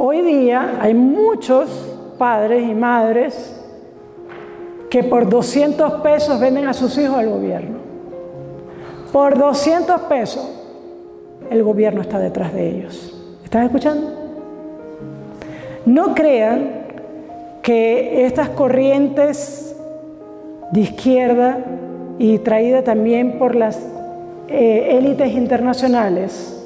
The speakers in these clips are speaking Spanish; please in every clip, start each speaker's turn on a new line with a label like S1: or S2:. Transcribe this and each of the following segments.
S1: hoy día hay muchos padres y madres que por 200 pesos venden a sus hijos al gobierno. Por 200 pesos, el gobierno está detrás de ellos. ¿Están escuchando? No crean que estas corrientes de izquierda y traídas también por las élites internacionales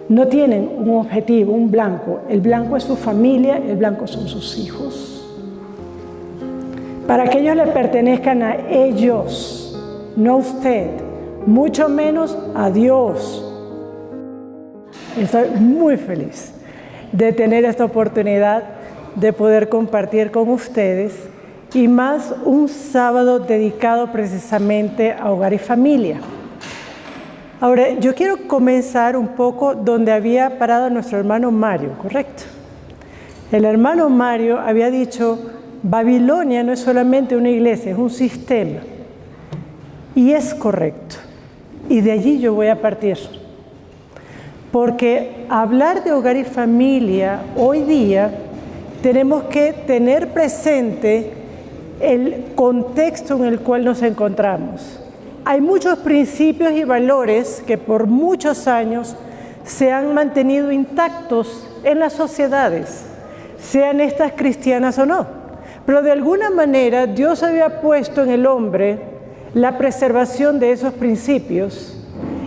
S1: no tienen un objetivo, un blanco. El blanco es su familia, el blanco son sus hijos. Para que ellos le pertenezcan a ellos, no a usted, mucho menos a Dios. Estoy muy feliz de tener esta oportunidad de poder compartir con ustedes y más un sábado dedicado precisamente a hogar y familia. Ahora, yo quiero comenzar un poco donde había parado nuestro hermano Mario, ¿correcto? El hermano Mario había dicho, Babilonia no es solamente una iglesia, es un sistema. Y es correcto. Y de allí yo voy a partir. Porque hablar de hogar y familia hoy día tenemos que tener presente el contexto en el cual nos encontramos. Hay muchos principios y valores que por muchos años se han mantenido intactos en las sociedades, sean estas cristianas o no. Pero de alguna manera Dios había puesto en el hombre la preservación de esos principios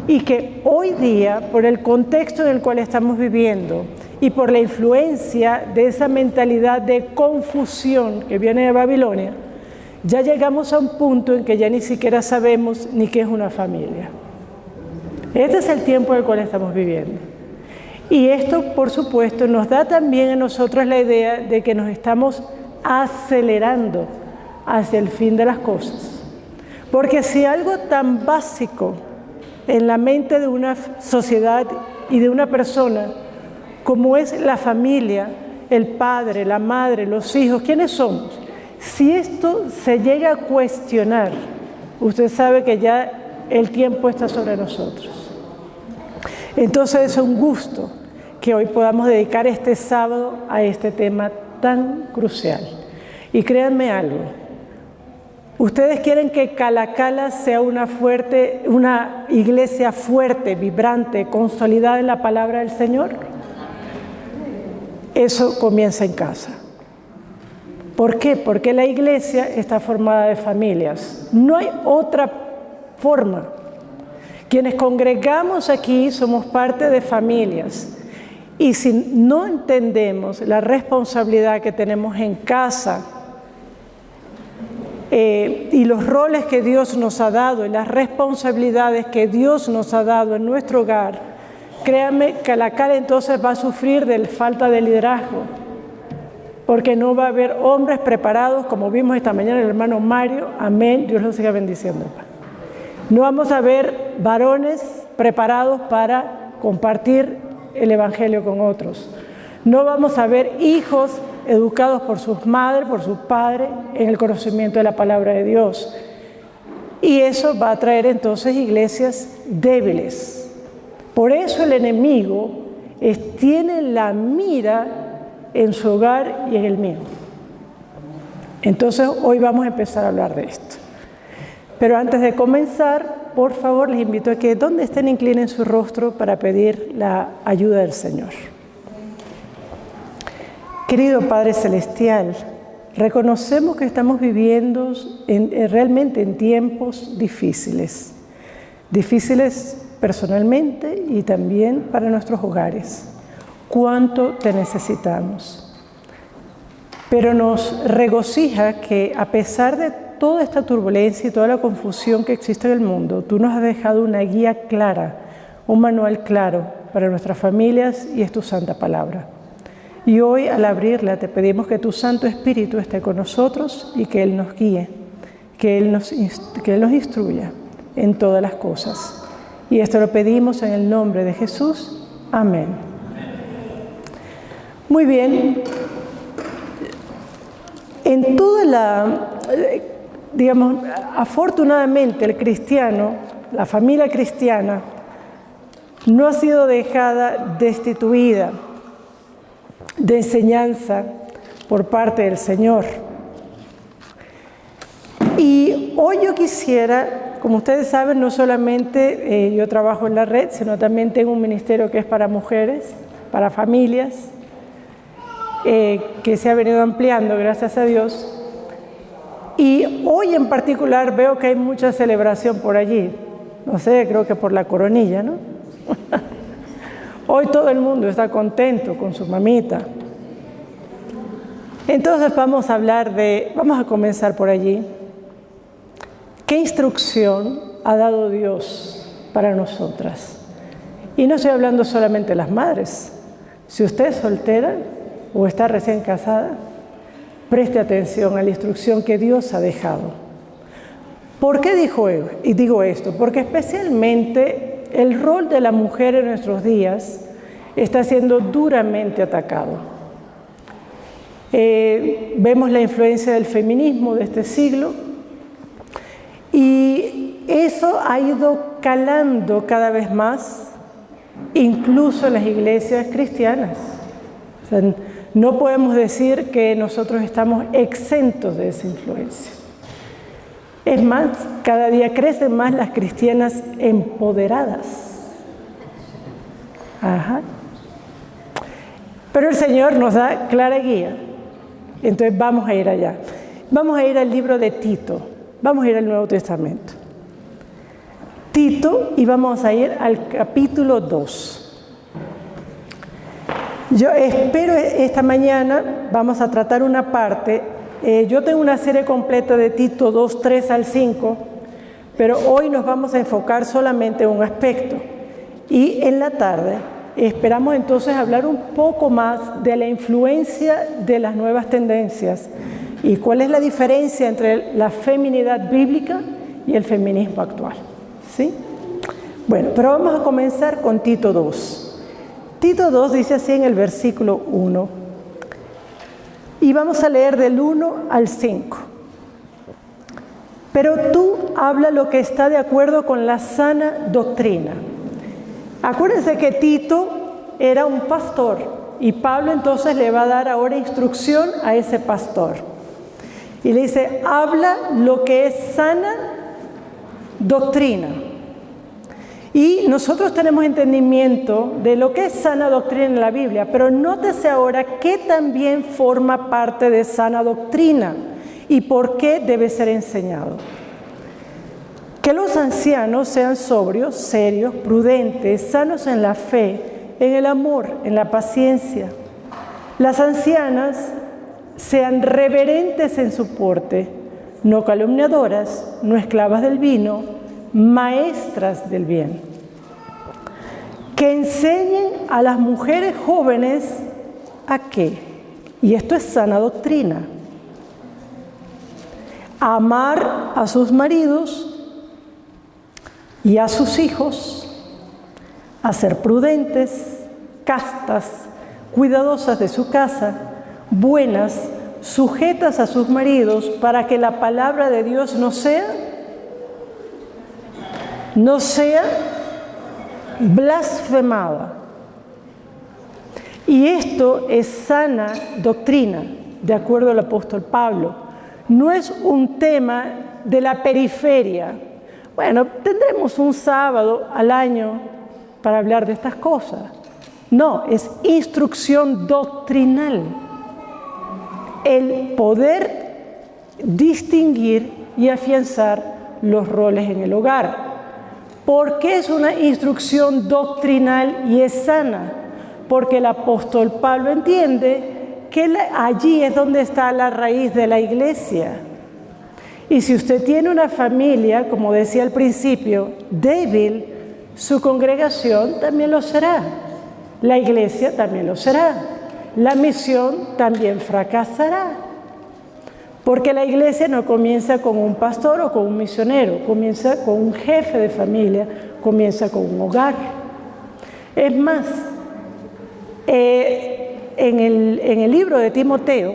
S1: y que hoy día, por el contexto en el cual estamos viviendo y por la influencia de esa mentalidad de confusión que viene de Babilonia, ya llegamos a un punto en que ya ni siquiera sabemos ni qué es una familia. Este es el tiempo en el cual estamos viviendo. Y esto, por supuesto, nos da también a nosotros la idea de que nos estamos acelerando hacia el fin de las cosas. Porque si algo tan básico en la mente de una sociedad y de una persona como es la familia, el padre, la madre, los hijos, ¿quiénes somos? Si esto se llega a cuestionar, usted sabe que ya el tiempo está sobre nosotros. Entonces es un gusto que hoy podamos dedicar este sábado a este tema tan crucial. Y créanme algo, ¿ustedes quieren que Calacala sea una iglesia fuerte, vibrante, consolidada en la palabra del Señor? Eso comienza en casa. ¿Por qué? Porque la iglesia está formada de familias. No hay otra forma. Quienes congregamos aquí somos parte de familias. Y si no entendemos la responsabilidad que tenemos en casa y los roles que Dios nos ha dado y las responsabilidades que Dios nos ha dado en nuestro hogar, créanme que la cara entonces va a sufrir de falta de liderazgo. Porque no va a haber hombres preparados, como vimos esta mañana el hermano Mario, amén, Dios los siga bendiciendo. No vamos a ver varones preparados para compartir el evangelio con otros. No vamos a ver hijos educados por sus madres, por sus padres, en el conocimiento de la palabra de Dios. Y eso va a traer entonces iglesias débiles. Por eso el enemigo tiene la mira en su hogar y en el mío. Entonces hoy vamos a empezar a hablar de esto. Pero antes de comenzar, por favor, les invito a que donde estén inclinen su rostro para pedir la ayuda del Señor. Querido Padre Celestial, reconocemos que estamos viviendo realmente en tiempos difíciles. Difíciles personalmente y también para nuestros hogares. Cuánto te necesitamos. Pero nos regocija que a pesar de toda esta turbulencia y toda la confusión que existe en el mundo, tú nos has dejado una guía clara, un manual claro para nuestras familias y es tu santa palabra. Y hoy al abrirla te pedimos que tu Santo Espíritu esté con nosotros y que Él nos guíe, que Él nos instruya en todas las cosas. Y esto lo pedimos en el nombre de Jesús. Amén. Muy bien, en toda afortunadamente el cristiano, la familia cristiana, no ha sido dejada destituida. de enseñanza por parte del Señor. Y hoy yo quisiera, como ustedes saben, no solamente yo trabajo en la red, sino también tengo un ministerio que es para mujeres, para familias, que se ha venido ampliando, gracias a Dios. Y hoy en particular veo que hay mucha celebración por allí. No sé, creo que por la coronilla, ¿no? Hoy todo el mundo está contento con su mamita. Entonces vamos a comenzar por allí. ¿Qué instrucción ha dado Dios para nosotras? Y no estoy hablando solamente de las madres. Si usted es soltera o está recién casada, preste atención a la instrucción que Dios ha dejado. ¿Por qué digo esto? Porque especialmente el rol de la mujer en nuestros días está siendo duramente atacado. Vemos la influencia del feminismo de este siglo y eso ha ido calando cada vez más, incluso en las iglesias cristianas. O sea, no podemos decir que nosotros estamos exentos de esa influencia. Es más, cada día crecen más las cristianas empoderadas. Ajá. Pero el Señor nos da clara guía. Entonces vamos a ir allá. Vamos a ir al libro de Tito. Vamos a ir al Nuevo Testamento. Tito, y vamos a ir al capítulo 2. Yo espero esta mañana vamos a tratar una parte. Yo tengo una serie completa de Tito 2, 3 al 5, pero hoy nos vamos a enfocar solamente en un aspecto. Y en la tarde esperamos entonces hablar un poco más de la influencia de las nuevas tendencias y cuál es la diferencia entre la feminidad bíblica y el feminismo actual. ¿Sí? Bueno, pero vamos a comenzar con Tito 2. Tito 2 dice así en el versículo 1, y vamos a leer del 1 al 5. Pero tú habla lo que está de acuerdo con la sana doctrina. Acuérdense que Tito era un pastor y Pablo entonces le va a dar ahora instrucción a ese pastor. Y le dice, habla lo que es sana doctrina. Y nosotros tenemos entendimiento de lo que es sana doctrina en la Biblia, pero nótese ahora qué también forma parte de sana doctrina y por qué debe ser enseñado. Que los ancianos sean sobrios, serios, prudentes, sanos en la fe, en el amor, en la paciencia. Las ancianas sean reverentes en su porte, no calumniadoras, no esclavas del vino, maestras del bien, que enseñen a las mujeres jóvenes a qué, y esto es sana doctrina, a amar a sus maridos y a sus hijos, a ser prudentes, castas, cuidadosas de su casa, buenas, sujetas a sus maridos, para que la palabra de Dios no sea blasfemada. Y esto es sana doctrina, de acuerdo al apóstol Pablo. No es un tema de la periferia. Bueno, tendremos un sábado al año para hablar de estas cosas. No, es instrucción doctrinal. El poder distinguir y afianzar los roles en el hogar. ¿Por qué es una instrucción doctrinal y es sana? Porque el apóstol Pablo entiende que allí es donde está la raíz de la iglesia. Y si usted tiene una familia, como decía al principio, débil, su congregación también lo será. La iglesia también lo será. La misión también fracasará. Porque la iglesia no comienza con un pastor o con un misionero, comienza con un jefe de familia, comienza con un hogar. Es más, en el libro de Timoteo,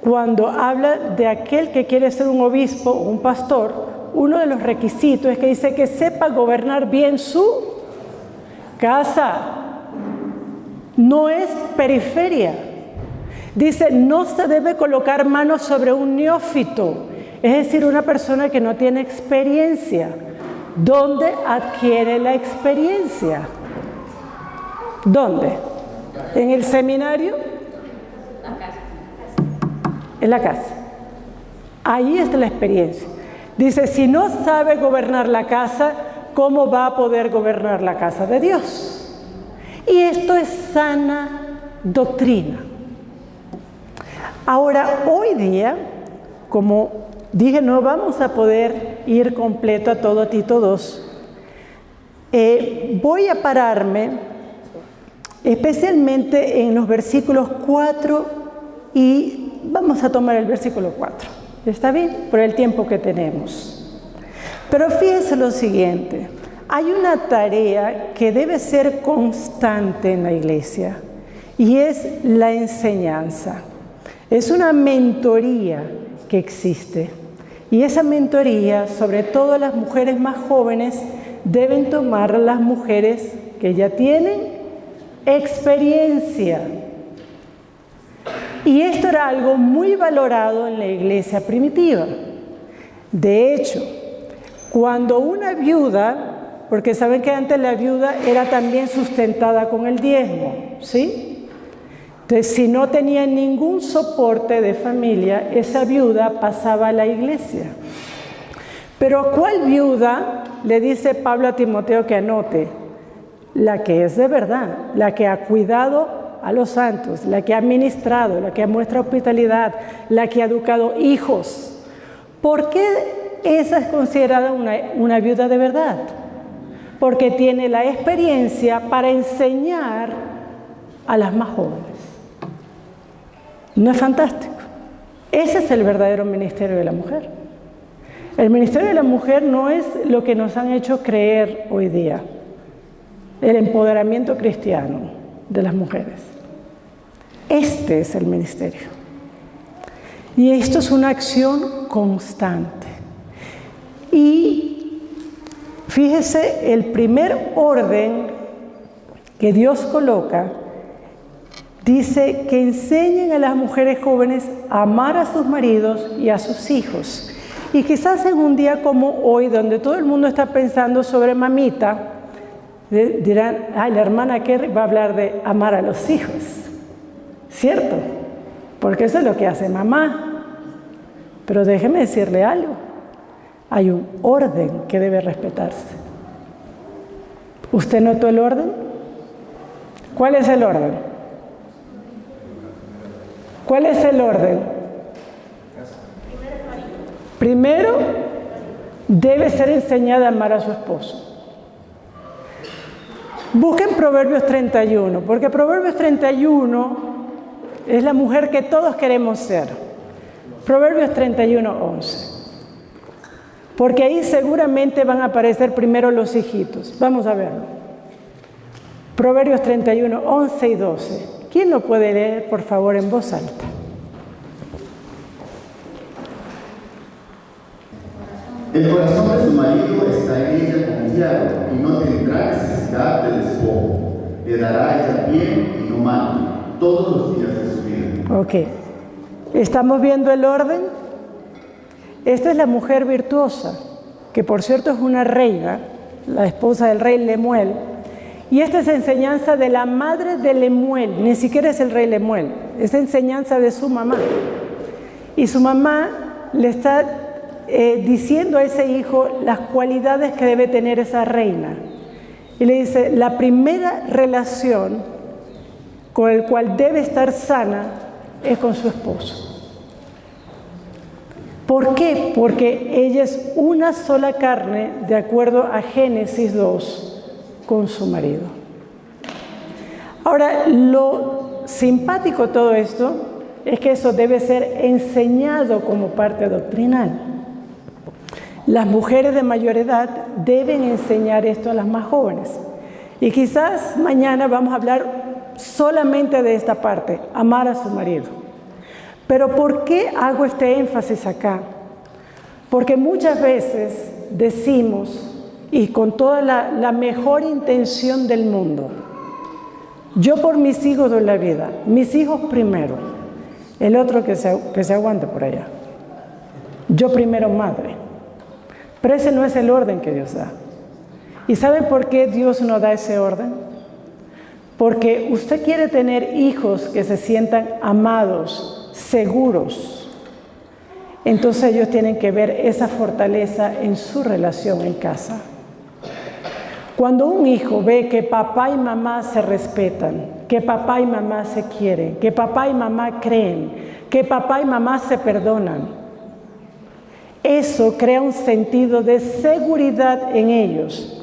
S1: cuando habla de aquel que quiere ser un obispo o un pastor, uno de los requisitos es que dice que sepa gobernar bien su casa. no es periferia. Dice, no se debe colocar manos sobre un neófito, es decir, una persona que no tiene experiencia. ¿Dónde adquiere la experiencia? ¿Dónde? ¿En el seminario? En la casa. Ahí está la experiencia. Dice, si no sabe gobernar la casa, ¿cómo va a poder gobernar la casa de Dios? Y esto es sana doctrina. Ahora, hoy día, como dije, no vamos a poder ir completo a todo Tito 2. Voy a pararme especialmente en los versículos 4 y vamos a tomar el versículo 4. ¿Está bien? Por el tiempo que tenemos. Pero fíjense lo siguiente. Hay una tarea que debe ser constante en la iglesia y es la enseñanza. Es una mentoría que existe. Y esa mentoría, sobre todo las mujeres más jóvenes, deben tomar las mujeres que ya tienen experiencia. Y esto era algo muy valorado en la iglesia primitiva. De hecho, cuando una viuda, porque saben que antes la viuda era también sustentada con el diezmo, ¿sí? Entonces, si no tenía ningún soporte de familia, esa viuda pasaba a la iglesia. Pero ¿cuál viuda? Le dice Pablo a Timoteo que anote. La que es de verdad, la que ha cuidado a los santos, la que ha ministrado, la que muestra hospitalidad, la que ha educado hijos. ¿Por qué esa es considerada una viuda de verdad? Porque tiene la experiencia para enseñar a las más jóvenes. ¿No es fantástico? Ese es el verdadero ministerio de la mujer. El ministerio de la mujer no es lo que nos han hecho creer hoy día, el empoderamiento cristiano de las mujeres. Este es el ministerio. Y esto es una acción constante. Y fíjese, el primer orden que Dios coloca dice que enseñen a las mujeres jóvenes a amar a sus maridos y a sus hijos. Y quizás en un día como hoy, donde todo el mundo está pensando sobre mamita, dirán, ay, la hermana Kerry va a hablar de amar a los hijos, ¿cierto? Porque eso es lo que hace mamá. Pero déjeme decirle algo, hay un orden que debe respetarse. ¿Usted notó el orden? ¿Cuál es el orden? ¿Cuál es el orden? Primero, debe ser enseñada a amar a su esposo. Busquen Proverbios 31, porque Proverbios 31 es la mujer que todos queremos ser. Proverbios 31, 11. Porque ahí seguramente van a aparecer primero los hijitos. Vamos a verlo. Proverbios 31, 11 y 12. ¿Quién lo puede leer, por favor, en voz alta?
S2: El corazón de su marido está en ella confiado y no tendrá necesidad del despojo. Le dará a ella bien y no mal todos los días de su vida.
S1: Ok. ¿Estamos viendo el orden? Esta es la mujer virtuosa, que por cierto es una reina, la esposa del rey Lemuel. Y esta es enseñanza de la madre de Lemuel, ni siquiera es el rey Lemuel, es enseñanza de su mamá. Y su mamá le está diciendo a ese hijo las cualidades que debe tener esa reina. Y le dice, la primera relación con el cual debe estar sana es con su esposo. ¿Por qué? Porque ella es una sola carne, de acuerdo a Génesis 2, con su marido. Ahora, lo simpático de todo esto es que eso debe ser enseñado como parte doctrinal. Las mujeres de mayor edad deben enseñar esto a las más jóvenes. Y quizás mañana vamos a hablar solamente de esta parte, amar a su marido. Pero ¿por qué hago este énfasis acá? Porque muchas veces decimos, y con toda la mejor intención del mundo, Yo por mis hijos doy la vida, mis hijos primero, el otro que se aguante por allá. Yo primero madre. Pero ese no es el orden que Dios da. ¿Y saben por qué Dios no da ese orden? Porque usted quiere tener hijos que se sientan amados, seguros. Entonces ellos tienen que ver esa fortaleza en su relación en casa. Cuando un hijo ve que papá y mamá se respetan, que papá y mamá se quieren, que papá y mamá creen, que papá y mamá se perdonan, eso crea un sentido de seguridad en ellos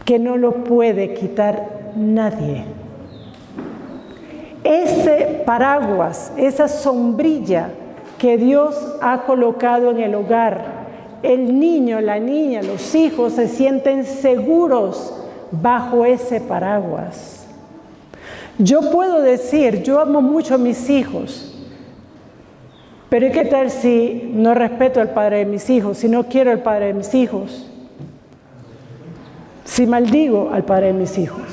S1: que no lo puede quitar nadie. Ese paraguas, esa sombrilla que Dios ha colocado en el hogar, el niño, la niña, los hijos se sienten seguros bajo ese paraguas. Yo puedo decir, yo amo mucho a mis hijos, pero ¿qué tal si no respeto al padre de mis hijos, si no quiero al padre de mis hijos, si maldigo al padre de mis hijos?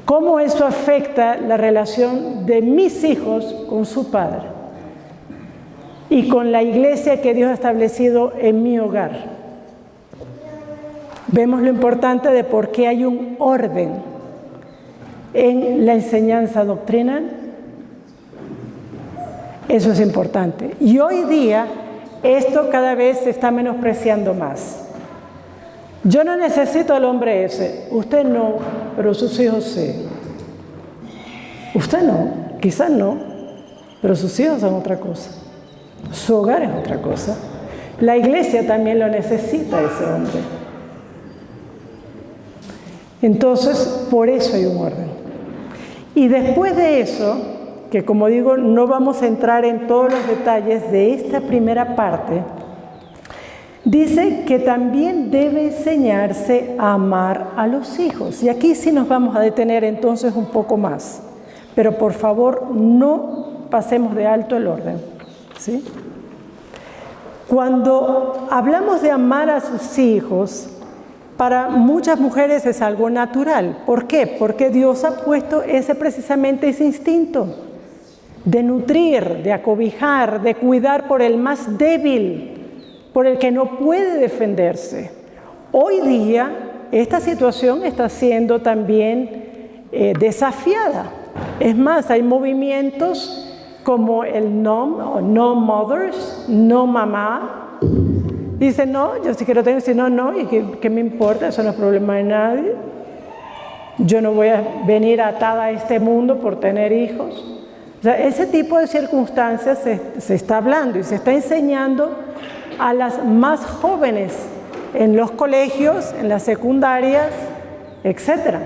S1: ¿Cómo eso afecta la relación de mis hijos con su padre y con la iglesia que Dios ha establecido en mi hogar? Vemos lo importante de por qué hay un orden en la enseñanza doctrinal. Eso es importante. Y hoy día esto cada vez se está menospreciando más. Yo no necesito al hombre ese. Usted no, pero sus hijos sí. Usted no, quizás no, pero sus hijos son otra cosa. Su hogar es otra cosa. La iglesia también lo necesita ese hombre. Entonces, por eso hay un orden. Y después de eso, que como digo, no vamos a entrar en todos los detalles de esta primera parte, dice que también debe enseñarse a amar a los hijos. Y aquí sí nos vamos a detener entonces un poco más. Pero por favor, no pasemos de alto el orden, ¿sí? Cuando hablamos de amar a sus hijos, para muchas mujeres es algo natural. ¿Por qué? Porque Dios ha puesto precisamente ese instinto de nutrir, de acobijar, de cuidar por el más débil, por el que no puede defenderse. Hoy día esta situación está siendo también desafiada. Es más, hay movimientos como el no mothers, no mamá. Dicen, no, yo sí quiero tener, si no, no, y ¿qué me importa? Eso no es problema de nadie. Yo no voy a venir atada a este mundo por tener hijos. O sea, ese tipo de circunstancias se está hablando y se está enseñando a las más jóvenes en los colegios, en las secundarias, etc.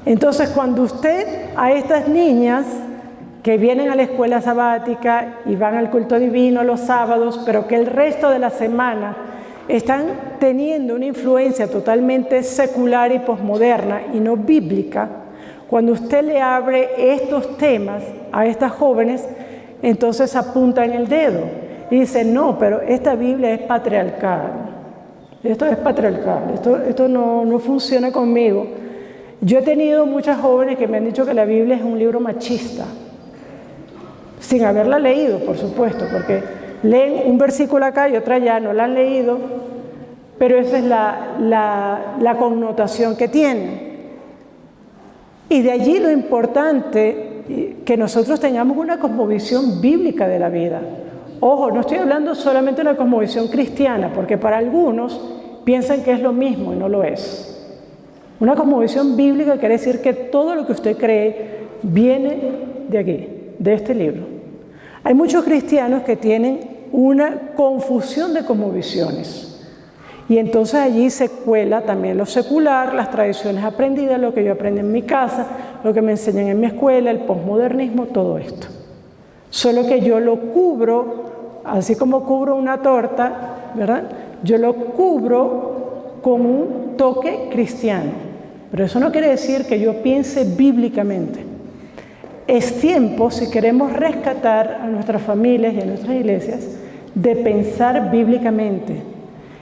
S1: Entonces, cuando usted a estas niñas que vienen a la escuela sabática y van al culto divino los sábados, pero que el resto de la semana están teniendo una influencia totalmente secular y posmoderna y no bíblica, cuando usted le abre estos temas a estas jóvenes, entonces apuntan el dedo y dicen, no, pero esta Biblia es patriarcal, esto es patriarcal, esto no funciona conmigo. Yo he tenido muchas jóvenes que me han dicho que la Biblia es un libro machista, sin haberla leído, por supuesto, porque leen un versículo acá y otro allá, no la han leído, pero esa es la connotación que tiene. Y de allí lo importante, que nosotros tengamos una cosmovisión bíblica de la vida. Ojo, no estoy hablando solamente de una cosmovisión cristiana, porque para algunos piensan que es lo mismo y no lo es. Una cosmovisión bíblica quiere decir que todo lo que usted cree viene de aquí, de este libro. Hay muchos cristianos que tienen una confusión de cosmovisiones y entonces allí se cuela también lo secular, las tradiciones aprendidas, lo que yo aprendí en mi casa, lo que me enseñan en mi escuela, el posmodernismo, todo esto. Solo que yo lo cubro, así como cubro una torta, ¿verdad? Yo lo cubro con un toque cristiano, pero eso no quiere decir que yo piense bíblicamente. Es tiempo, si queremos rescatar a nuestras familias y a nuestras iglesias, de pensar bíblicamente.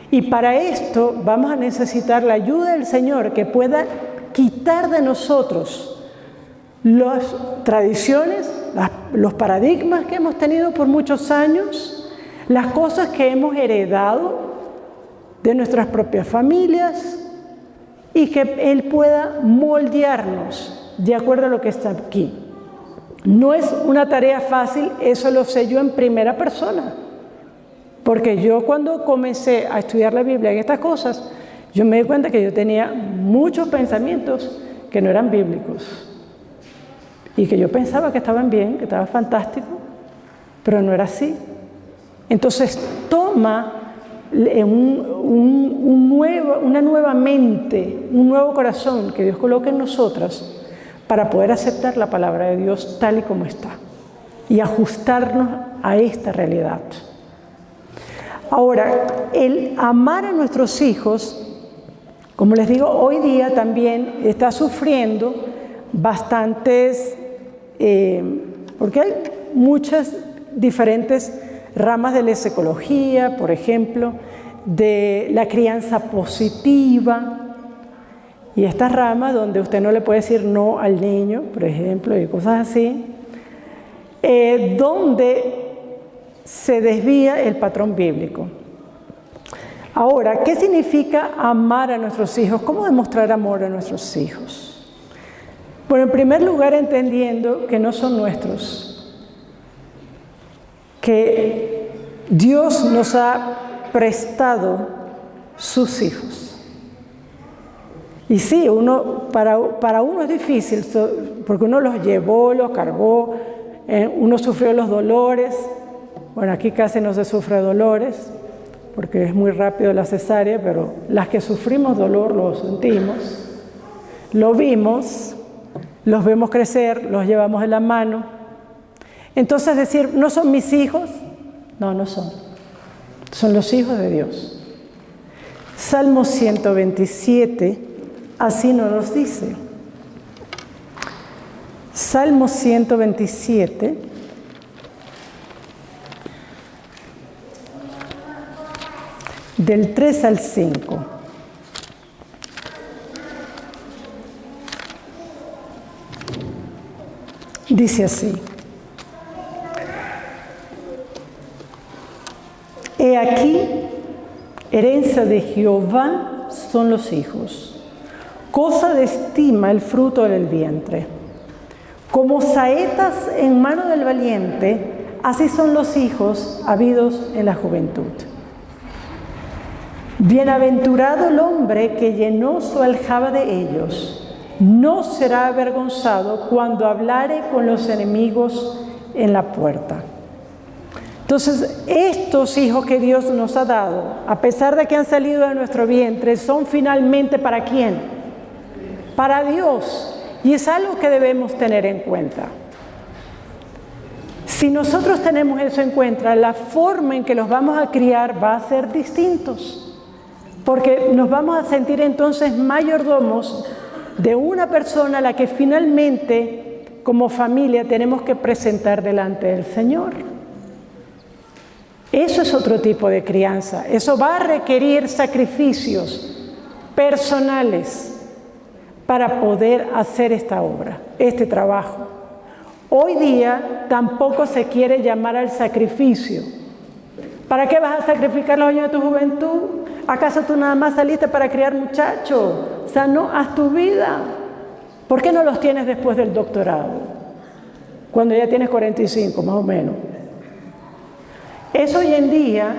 S1: Y para esto vamos a necesitar la ayuda del Señor que pueda quitar de nosotros las tradiciones, los paradigmas que hemos tenido por muchos años, las cosas que hemos heredado de nuestras propias familias, y que Él pueda moldearnos de acuerdo a lo que está aquí. No es una tarea fácil, eso lo sé yo en primera persona, porque yo cuando comencé a estudiar la Biblia y estas cosas, yo me di cuenta que yo tenía muchos pensamientos que no eran bíblicos y que yo pensaba que estaban bien, que estaba fantástico, pero no era así. Entonces toma una nueva mente, un nuevo corazón que Dios coloca en nosotras para poder aceptar la palabra de Dios tal y como está y ajustarnos a esta realidad. Ahora, el amar a nuestros hijos, como les digo, hoy día también está sufriendo bastantes, porque hay muchas diferentes ramas de la psicología, por ejemplo, de la crianza positiva, y estas ramas donde usted no le puede decir no al niño, por ejemplo, y cosas así, donde se desvía el patrón bíblico. Ahora, ¿qué significa amar a nuestros hijos? ¿Cómo demostrar amor a nuestros hijos? Bueno, en primer lugar, entendiendo que no son nuestros, que Dios nos ha prestado sus hijos. Y sí, para uno es difícil, porque uno los llevó, los cargó, uno sufrió los dolores. Bueno, aquí casi no se sufre dolores, porque es muy rápido la cesárea, pero las que sufrimos dolor lo sentimos, lo vimos, los vemos crecer, los llevamos en la mano. Entonces decir, ¿no son mis hijos? No, no son. Son los hijos de Dios. Salmo 127, así nos dice. Salmo 127, del 3 al 5. Dice así: He aquí, herencia de Jehová son los hijos, cosa de estima el fruto del vientre. Como saetas en mano del valiente, así son los hijos habidos en la juventud. Bienaventurado el hombre que llenó su aljaba de ellos, no será avergonzado cuando hablare con los enemigos en la puerta. Entonces, estos hijos que Dios nos ha dado, a pesar de que han salido de nuestro vientre, son finalmente ¿para quién? Para Dios. Y es algo que debemos tener en cuenta. Si nosotros tenemos eso en cuenta, la forma en que los vamos a criar va a ser distintos. Porque nos vamos a sentir entonces mayordomos de una persona a la que finalmente, como familia, tenemos que presentar delante del Señor. Eso es otro tipo de crianza. Eso va a requerir sacrificios personales para poder hacer esta obra, este trabajo. Hoy día tampoco se quiere llamar al sacrificio. ¿Para qué vas a sacrificar los años de tu juventud? ¿Acaso tú nada más saliste para criar muchachos? O sea, no, haz tu vida. ¿Por qué no los tienes después del doctorado? Cuando ya tienes 45, más o menos. Eso hoy en día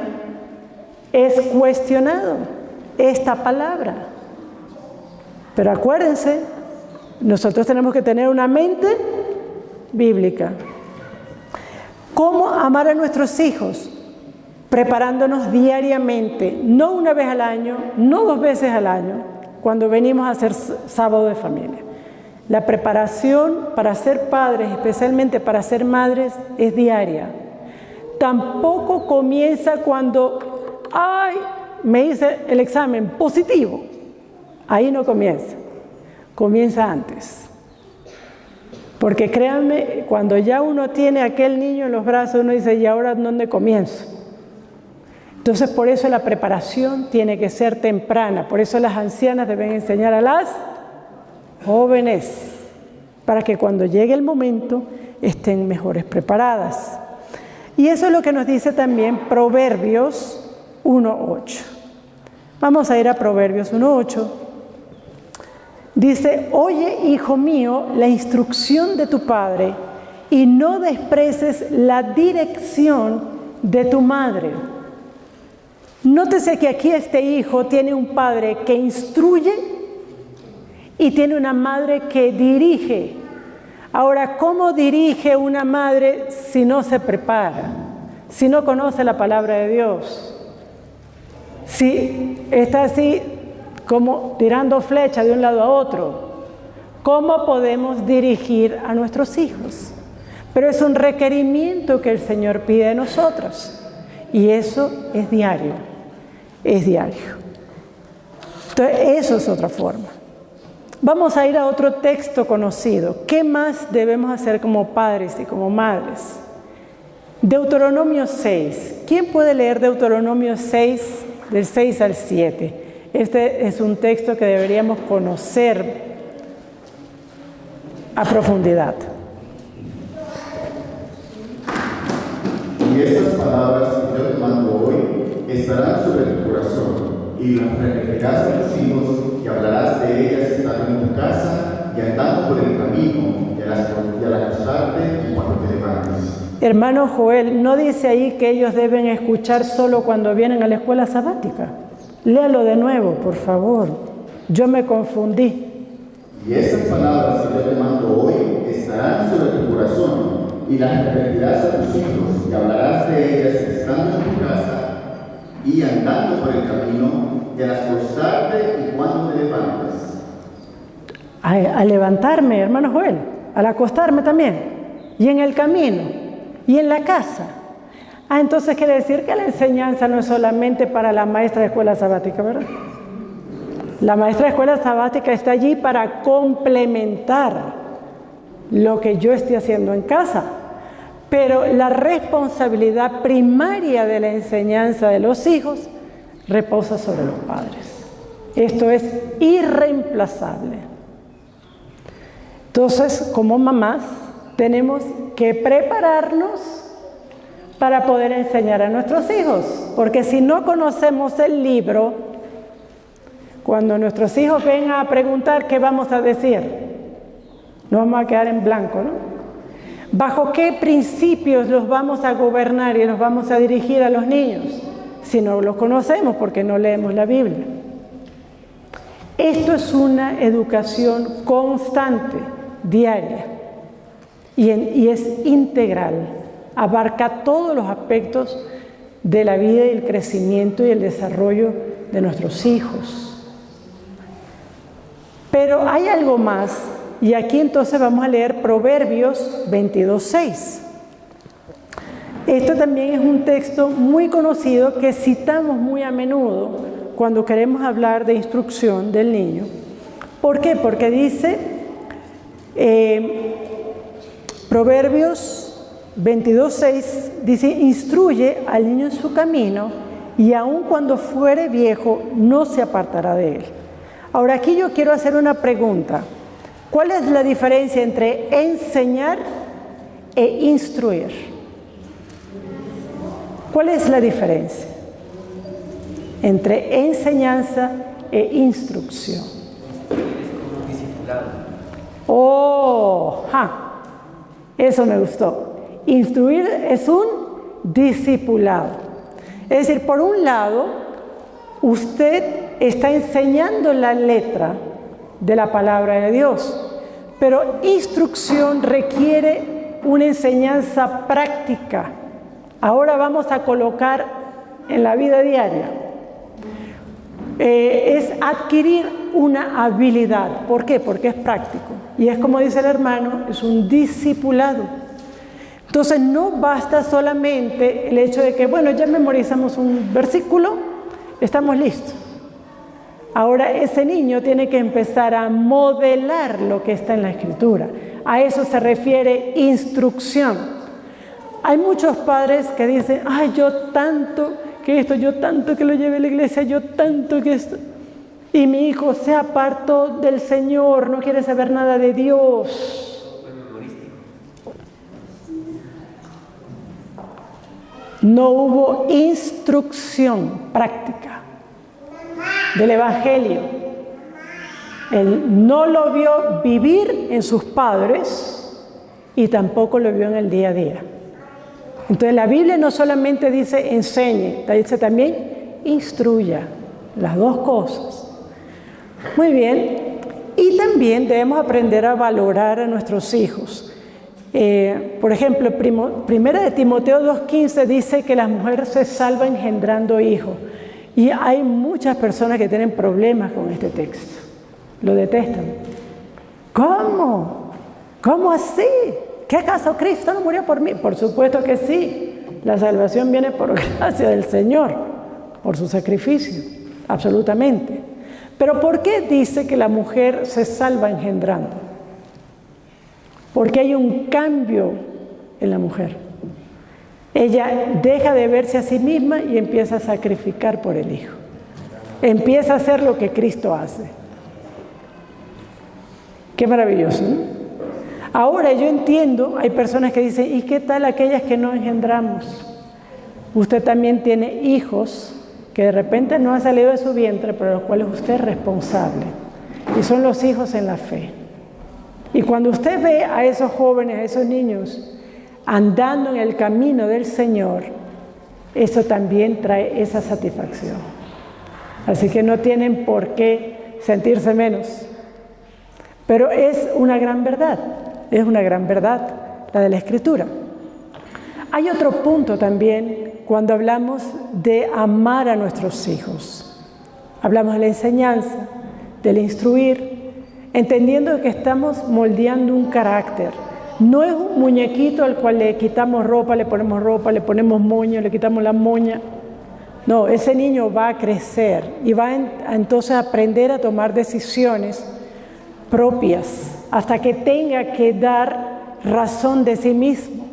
S1: es cuestionado, esta palabra. Pero acuérdense, nosotros tenemos que tener una mente bíblica. ¿Cómo amar a nuestros hijos? Preparándonos diariamente, no una vez al año, no 2 veces al año, cuando venimos a hacer sábado de familia. La preparación para ser padres, especialmente para ser madres, es diaria. Tampoco comienza cuando, me hice el examen positivo. Ahí no comienza, comienza antes. Porque créanme, cuando ya uno tiene a aquel niño en los brazos, uno dice, ¿y ahora dónde comienzo? Entonces, por eso la preparación tiene que ser temprana. Por eso las ancianas deben enseñar a las jóvenes, para que cuando llegue el momento estén mejores preparadas. Y eso es lo que nos dice también Proverbios 1:8. Vamos a ir a Proverbios 1:8. Dice: oye, hijo mío, la instrucción de tu padre, y no desprecies la dirección de tu madre. Nótese que aquí este hijo tiene un padre que instruye y tiene una madre que dirige. Ahora, ¿cómo dirige una madre si no se prepara? Si no conoce la palabra de Dios. Si está así como tirando flecha de un lado a otro. ¿Cómo podemos dirigir a nuestros hijos? Pero es un requerimiento que el Señor pide de nosotros. Y eso es diario. Es diario. Entonces, eso es otra forma. Vamos a ir a otro texto conocido. ¿Qué más debemos hacer como padres y como madres? Deuteronomio 6. ¿Quién puede leer Deuteronomio 6, del 6 al 7? Este es un texto que deberíamos conocer a profundidad.
S2: Y estas palabras que yo te mando hoy estarán sobre tu corazón, y las repetirás a tus hijos, y hablarás de ellas estando en tu casa y andando por el camino, y al acostarte y cuando te levantes.
S1: Hermano Joel, ¿no dice ahí que ellos deben escuchar solo cuando vienen a la escuela sabática? Léalo de nuevo, por favor. Yo me confundí.
S2: Y estas palabras que yo te mando hoy estarán sobre tu corazón, y las repetirás a tus hijos, y hablarás de ellas estando en tu casa y andando por el camino, y al acostarte y cuando te levantes.
S1: A levantarme, hermano Joel, al acostarme también, y en el camino, y en la casa. Entonces quiere decir que la enseñanza no es solamente para la maestra de escuela sabática, ¿verdad? La maestra de escuela sabática está allí para complementar lo que yo esté haciendo en casa. Pero la responsabilidad primaria de la enseñanza de los hijos reposa sobre los padres. Esto es irreemplazable. Entonces, como mamás, tenemos que prepararnos para poder enseñar a nuestros hijos. Porque si no conocemos el libro, cuando nuestros hijos vengan a preguntar, ¿qué vamos a decir? Nos vamos a quedar en blanco, ¿no? ¿Bajo qué principios los vamos a gobernar y los vamos a dirigir a los niños? Si no los conocemos porque no leemos la Biblia. Esto es una educación constante, diaria, y es integral. Abarca todos los aspectos de la vida y el crecimiento y el desarrollo de nuestros hijos. Pero hay algo más. Y aquí entonces vamos a leer Proverbios 22:6. Este también es un texto muy conocido que citamos muy a menudo cuando queremos hablar de instrucción del niño. ¿Por qué? Porque dice, Proverbios 22:6 dice: instruye al niño en su camino, y aun cuando fuere viejo no se apartará de él. Ahora aquí yo quiero hacer una pregunta. ¿Cuál es la diferencia entre enseñar e instruir? ¿Cuál es la diferencia entre enseñanza e instrucción? Eso me gustó. Instruir es un discipulado. Es decir, por un lado, usted está enseñando la letra de la palabra de Dios, pero instrucción requiere una enseñanza práctica. Ahora vamos a colocar en la vida diaria. Es adquirir una habilidad. ¿Por qué? Porque es práctico. Y es como dice el hermano, es un discipulado. Entonces no basta solamente el hecho de que, bueno, ya memorizamos un versículo, estamos listos. Ahora ese niño tiene que empezar a modelar lo que está en la Escritura. A eso se refiere instrucción. Hay muchos padres que dicen, ay, yo tanto que esto, yo tanto que lo lleve a la iglesia, yo tanto que esto. Y mi hijo se apartó del Señor, no quiere saber nada de Dios. No hubo instrucción práctica del Evangelio. Él no lo vio vivir en sus padres y tampoco lo vio en el día a día. Entonces la Biblia no solamente dice enseñe, dice también instruya, las dos cosas. Muy bien, y también debemos aprender a valorar a nuestros hijos. Por ejemplo, primera de Timoteo 2:15 dice que las mujeres se salvan engendrando hijos. Y hay muchas personas que tienen problemas con este texto, lo detestan. ¿Cómo? ¿Cómo así? ¿Qué acaso Cristo no murió por mí? Por supuesto que sí. La salvación viene por gracia del Señor, por su sacrificio, absolutamente. Pero ¿por qué dice que la mujer se salva engendrando? Porque hay un cambio en la mujer. Ella deja de verse a sí misma y empieza a sacrificar por el hijo. Empieza a hacer lo que Cristo hace. Qué maravilloso, ¿no? Ahora yo entiendo, hay personas que dicen, ¿y qué tal aquellas que no engendramos? Usted también tiene hijos que de repente no han salido de su vientre, pero los cuales usted es responsable. Y son los hijos en la fe. Y cuando usted ve a esos jóvenes, a esos niños, andando en el camino del Señor, eso también trae esa satisfacción. Así que no tienen por qué sentirse menos. Pero es una gran verdad la de la Escritura. Hay otro punto también cuando hablamos de amar a nuestros hijos. Hablamos de la enseñanza, del instruir, entendiendo que estamos moldeando un carácter. No es un muñequito al cual le quitamos ropa, le ponemos moño, le quitamos la moña. No, ese niño va a crecer y va entonces a aprender a tomar decisiones propias hasta que tenga que dar razón de sí mismo.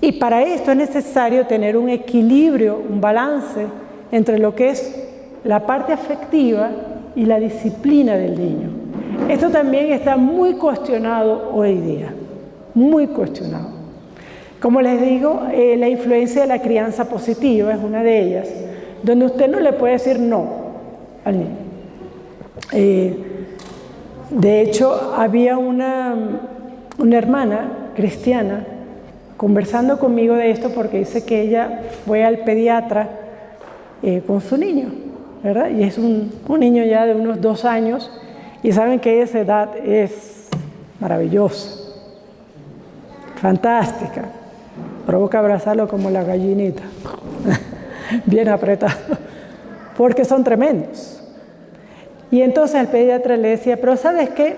S1: Y para esto es necesario tener un equilibrio, un balance entre lo que es la parte afectiva y la disciplina del niño. Esto también está muy cuestionado hoy día, muy cuestionado. Como les digo, la influencia de la crianza positiva es una de ellas, donde usted no le puede decir no al niño. De hecho, había una hermana cristiana conversando conmigo de esto porque dice que ella fue al pediatra con su niño, ¿verdad? Y es un niño ya de unos 2 años y saben que esa edad es maravillosa, fantástica, provoca abrazarlo como la gallinita, bien apretado, porque son tremendos. Y entonces el pediatra le decía, pero ¿sabes qué?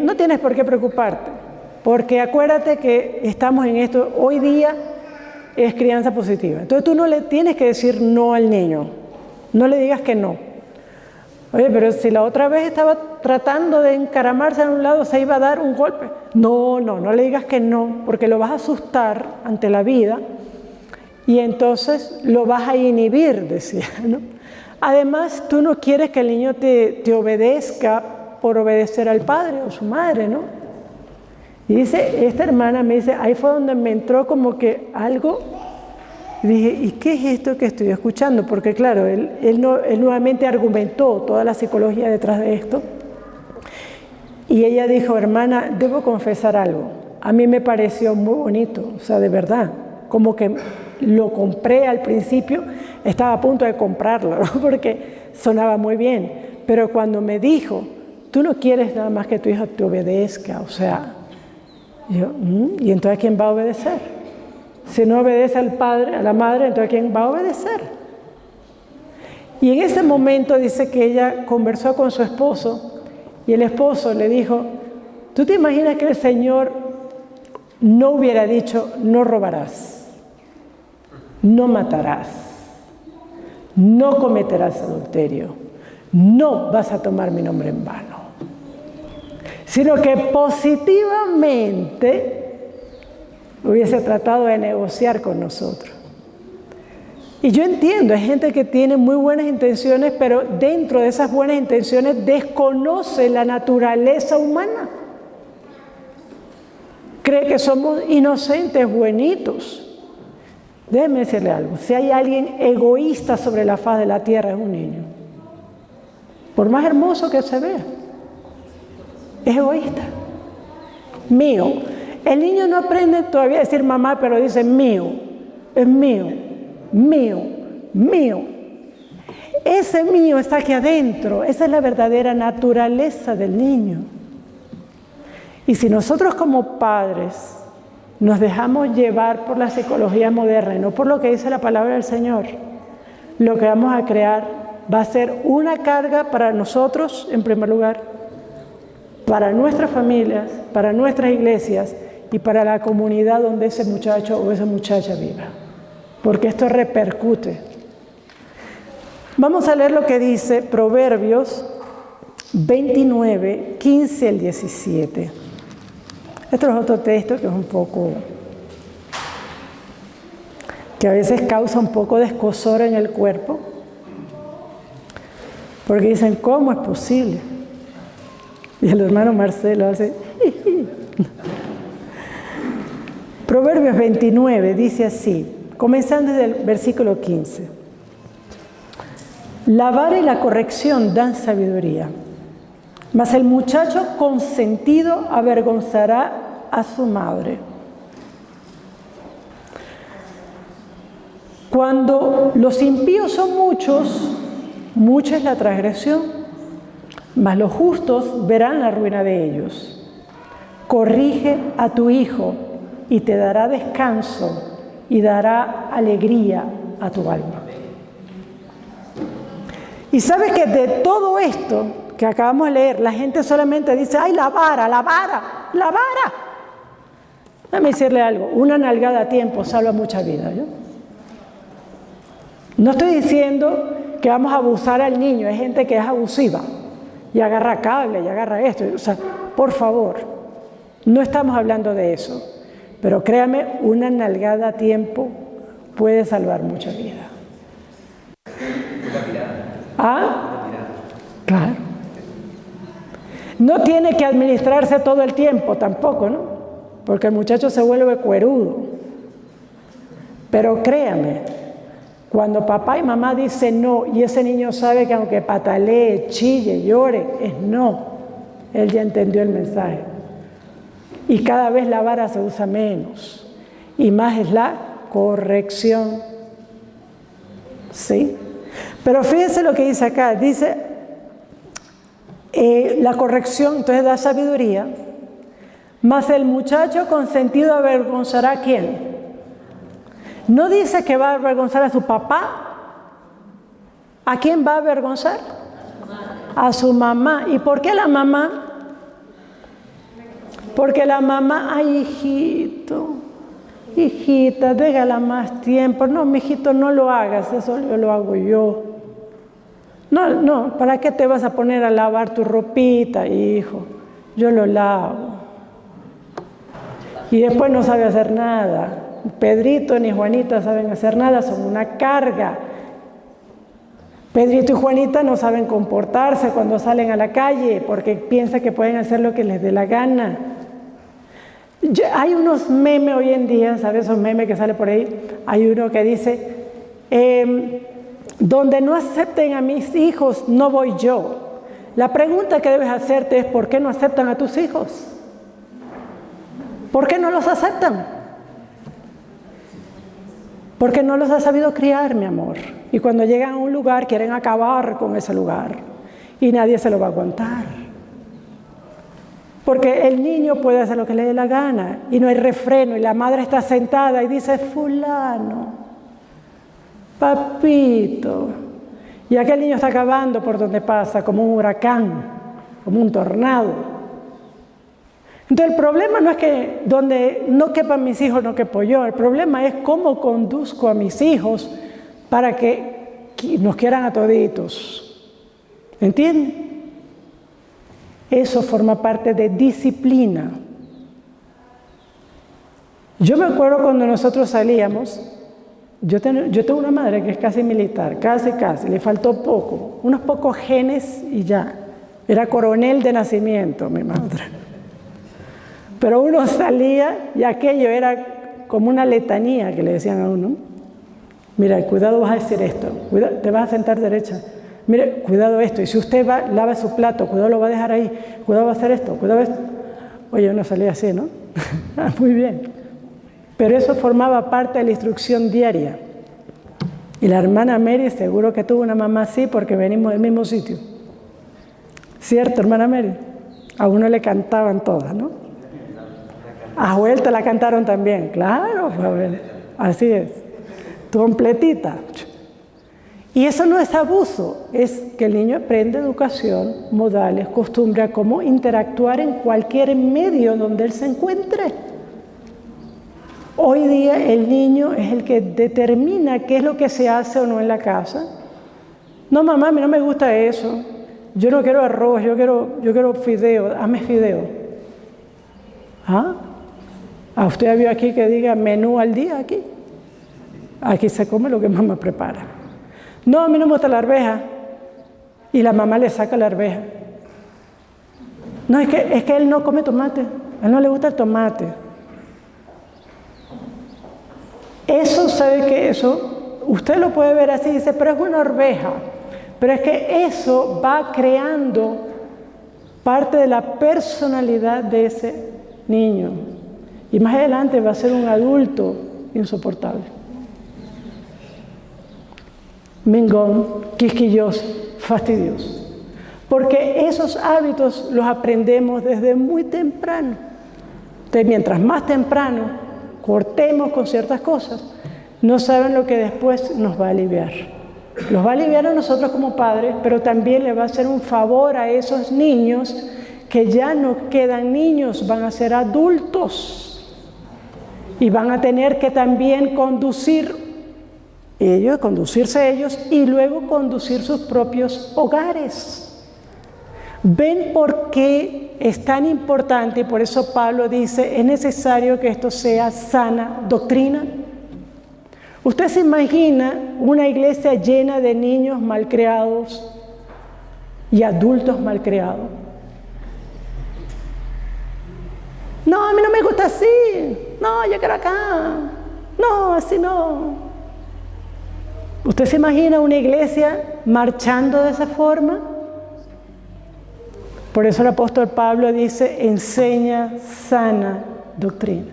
S1: No tienes por qué preocuparte, porque acuérdate que estamos en esto, hoy día es crianza positiva. Entonces tú no le tienes que decir no al niño, no le digas que no. Oye, pero si la otra vez estaba tratando de encaramarse a un lado, se iba a dar un golpe. No le digas que no, porque lo vas a asustar ante la vida y entonces lo vas a inhibir, decía, ¿no? Además, tú no quieres que el niño te obedezca por obedecer al padre o su madre, ¿no? Y dice, esta hermana me dice, ahí fue donde me entró como que algo, y dije, ¿y qué es esto que estoy escuchando? Porque claro, él nuevamente argumentó toda la psicología detrás de esto. Y ella dijo, hermana, debo confesar algo. A mí me pareció muy bonito, o sea, de verdad, como que lo compré al principio, estaba a punto de comprarlo, ¿no? Porque sonaba muy bien. Pero cuando me dijo, tú no quieres nada más que tu hijo te obedezca, o sea, yo, ¿y entonces quién va a obedecer? Si no obedece al padre, a la madre, entonces ¿quién va a obedecer? Y en ese momento dice que ella conversó con su esposo y el esposo le dijo, ¿tú te imaginas que el Señor no hubiera dicho, no robarás, no matarás, no cometerás adulterio, no vas a tomar mi nombre en vano? Sino que positivamente hubiese tratado de negociar con nosotros. Y yo entiendo, hay gente que tiene muy buenas intenciones, pero dentro de esas buenas intenciones desconoce la naturaleza humana. Cree que somos inocentes, buenitos. Déjeme decirle algo, si hay alguien egoísta sobre la faz de la tierra es un niño. Por más hermoso que se vea, es egoísta. Mío. El niño no aprende todavía a decir mamá, pero dice mío, es mío, mío, mío. Ese mío está aquí adentro, esa es la verdadera naturaleza del niño. Y si nosotros como padres nos dejamos llevar por la psicología moderna y no por lo que dice la palabra del Señor, lo que vamos a crear va a ser una carga para nosotros, en primer lugar, para nuestras familias, para nuestras iglesias y para la comunidad donde ese muchacho o esa muchacha viva. Porque esto repercute. Vamos a leer lo que dice Proverbios 29, 15 al 17. Este es otro texto que es un poco, que a veces causa un poco de escozor en el cuerpo, porque dicen, ¿cómo es posible? Y el hermano Marcelo hace, Proverbios 29 dice así, comenzando desde el versículo 15. La vara y la corrección dan sabiduría, mas el muchacho consentido avergonzará a su madre. Cuando los impíos son muchos, mucha es la transgresión, mas los justos verán la ruina de ellos. Corrige a tu hijo y te dará descanso y dará alegría a tu alma. Y sabes que de todo esto que acabamos de leer, la gente solamente dice, ¡ay, la vara, la vara, la vara! Déjame decirle algo, una nalgada a tiempo salva mucha vida, ¿yo? No estoy diciendo que vamos a abusar al niño, hay gente que es abusiva y agarra cable y agarra esto, o sea, por favor, no estamos hablando de eso, pero créame, una nalgada a tiempo puede salvar mucha vida. ¿Ah? Claro. No tiene que administrarse todo el tiempo tampoco, ¿no? Porque el muchacho se vuelve cuerudo. Pero créame, cuando papá y mamá dicen no, y ese niño sabe que aunque patalee, chille, llore, es no, él ya entendió el mensaje. Y cada vez la vara se usa menos, y más es la corrección. ¿Sí? Pero fíjense lo que dice acá, dice la corrección, entonces da sabiduría, mas el muchacho consentido avergonzará a ¿quién? No dice que va a avergonzar a su papá. ¿A quién va a avergonzar? A su mamá. ¿Y por qué la mamá? Porque la mamá, ay, hijito, hijita, déjala más tiempo. No, mijito, no lo hagas, eso yo lo hago yo. No, ¿para qué te vas a poner a lavar tu ropita, hijo? Yo lo lavo. Y después no sabe hacer nada. Pedrito ni Juanita saben hacer nada, son una carga. Pedrito y Juanita no saben comportarse cuando salen a la calle porque piensan que pueden hacer lo que les dé la gana. Hay unos memes hoy en día, ¿sabes? Esos memes que salen por ahí. Hay uno que dice, donde no acepten a mis hijos, no voy yo. La pregunta que debes hacerte es, ¿por qué no aceptan a tus hijos? ¿Por qué no los aceptan? Porque no los has sabido criar, mi amor. Y cuando llegan a un lugar, quieren acabar con ese lugar. Y nadie se lo va a aguantar. Porque el niño puede hacer lo que le dé la gana. Y no hay refreno. Y la madre está sentada y dice, fulano, papito. Y aquel niño está acabando por donde pasa, como un huracán, como un tornado. Entonces el problema no es que donde no quepan mis hijos no quepo yo, el problema es cómo conduzco a mis hijos para que nos quieran a toditos. ¿Entienden? Eso forma parte de disciplina. Yo me acuerdo cuando nosotros salíamos, Yo tengo una madre que es casi militar, casi, le faltó poco, unos pocos genes y ya. Era coronel de nacimiento, mi madre. Pero uno salía y aquello era como una letanía que le decían a uno. Mira, cuidado, vas a decir esto, cuidado, te vas a sentar derecha. Mire, cuidado esto, y si usted va, lava su plato, cuidado lo va a dejar ahí, cuidado va a hacer esto, cuidado esto. Oye, uno salía así, ¿no? Muy bien. Pero eso formaba parte de la instrucción diaria. Y la hermana Mary seguro que tuvo una mamá así porque venimos del mismo sitio. ¿Cierto, hermana Mary? A uno le cantaban todas, ¿no? A Joel te la cantaron también. Claro, Joel. Así es. Completita. Y eso no es abuso, es que el niño aprende educación, modales, costumbre, a cómo interactuar en cualquier medio donde él se encuentre. Hoy día el niño es el que determina qué es lo que se hace o no en la casa. No, mamá, a mí no me gusta eso. Yo no quiero arroz, yo quiero fideo, hazme fideo. ¿Ah? ¿Usted vio aquí que diga menú al día aquí? Aquí se come lo que mamá prepara. No, a mí no me gusta la arveja. Y la mamá le saca la arveja. No, es que él no come tomate. A él no le gusta el tomate. Eso, ¿sabe qué? Eso, usted lo puede ver así, dice, pero es una arveja. Pero es que eso va creando parte de la personalidad de ese niño. Y más adelante va a ser un adulto insoportable. Mingón, quisquilloso, fastidioso. Porque esos hábitos los aprendemos desde muy temprano. Entonces, mientras más temprano cortemos con ciertas cosas, no saben lo que después nos va a aliviar. Los va a aliviar a nosotros como padres, pero también le va a hacer un favor a esos niños que ya no quedan niños, van a ser adultos. Y van a tener que también conducirse ellos y luego conducir sus propios hogares. ¿Ven por qué es tan importante? Y por eso Pablo dice, es necesario que esto sea sana doctrina. ¿Usted se imagina una iglesia llena de niños malcriados y adultos malcriados? No, a mí no me gusta así. No, yo quiero acá. No, así no. ¿Usted se imagina una iglesia marchando de esa forma? Por eso el apóstol Pablo dice, enseña sana doctrina.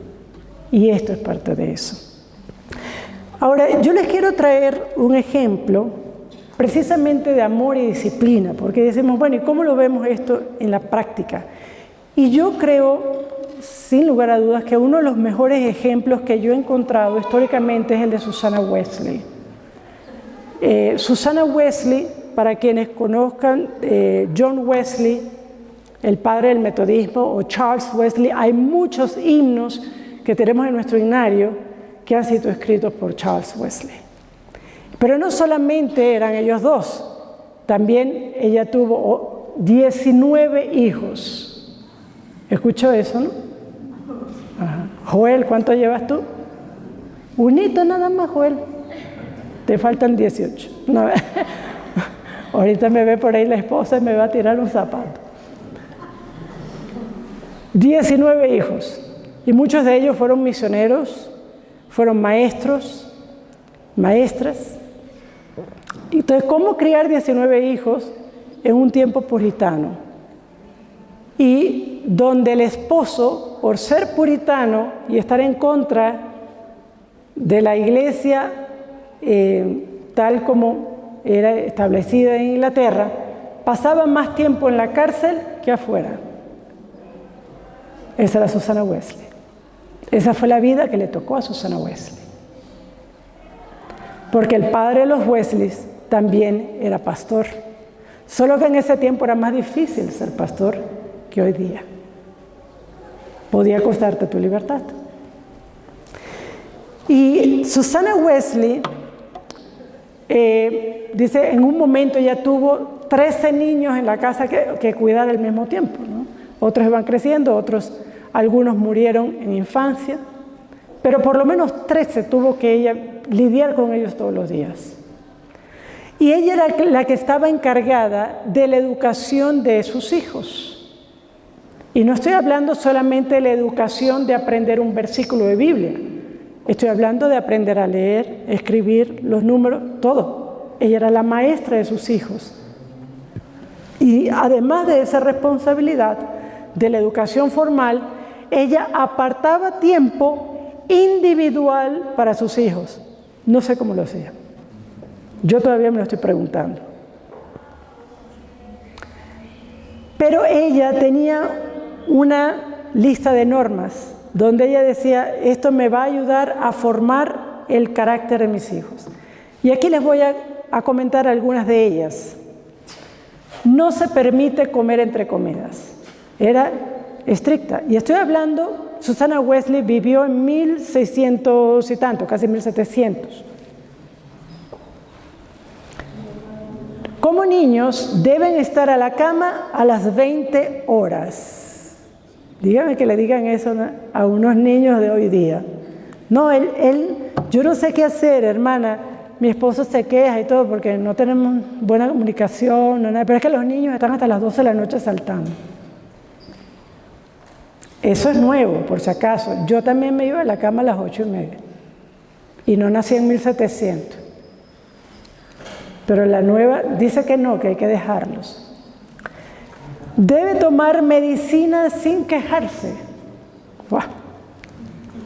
S1: Y esto es parte de eso. Ahora, yo les quiero traer un ejemplo precisamente de amor y disciplina, porque decimos, bueno, ¿y cómo lo vemos esto en la práctica? Y yo creo, sin lugar a dudas, que uno de los mejores ejemplos que yo he encontrado históricamente es el de Susana Wesley. Susana Wesley, para quienes conozcan, John Wesley, el padre del metodismo, o Charles Wesley, hay muchos himnos que tenemos en nuestro himnario que han sido escritos por Charles Wesley. Pero no solamente eran ellos dos, también ella tuvo 19 hijos. ¿Escuchó eso, no? Ajá. Joel, ¿cuánto llevas tú? Unito nada más, Joel. Te faltan 18. No, ahorita me ve por ahí la esposa y me va a tirar un zapato. 19 hijos. Y muchos de ellos fueron misioneros, fueron maestros, maestras. Entonces, ¿cómo criar 19 hijos en un tiempo puritano? Y donde el esposo, por ser puritano y estar en contra de la iglesia tal como era establecida en Inglaterra, pasaba más tiempo en la cárcel que afuera. Esa era Susana Wesley. Esa fue la vida que le tocó a Susana Wesley. Porque el padre de los Wesleys también era pastor. Solo que en ese tiempo era más difícil ser pastor que hoy día. Podía costarte tu libertad. Y Susana Wesley, dice, en un momento ella tuvo 13 niños en la casa que cuidar al mismo tiempo, ¿no? Otros iban creciendo, algunos murieron en infancia, pero por lo menos 13 tuvo que ella lidiar con ellos todos los días. Y ella era la que estaba encargada de la educación de sus hijos. Y no estoy hablando solamente de la educación de aprender un versículo de Biblia. Estoy hablando de aprender a leer, escribir, los números, todo. Ella era la maestra de sus hijos. Y además de esa responsabilidad de la educación formal, ella apartaba tiempo individual para sus hijos. No sé cómo lo hacía. Yo todavía me lo estoy preguntando. Pero ella tenía una lista de normas donde ella decía, esto me va a ayudar a formar el carácter de mis hijos. Y aquí les voy a comentar algunas de ellas. No se permite comer entre comidas. Era estricta. Y estoy hablando, Susanna Wesley vivió en 1600 y tanto, casi 1700. Como niños deben estar a la cama a las 20 horas. Dígame que le digan eso a unos niños de hoy día. No, yo no sé qué hacer, hermana. Mi esposo se queja y todo porque no tenemos buena comunicación, no nada. Pero es que los niños están hasta las 12 de la noche saltando. Eso es nuevo, por si acaso. Yo también me iba a la cama a las 8:30. Y no nací en 1700. Pero la nueva dice que no, que hay que dejarlos. Debe tomar medicina sin quejarse. ¡Wow!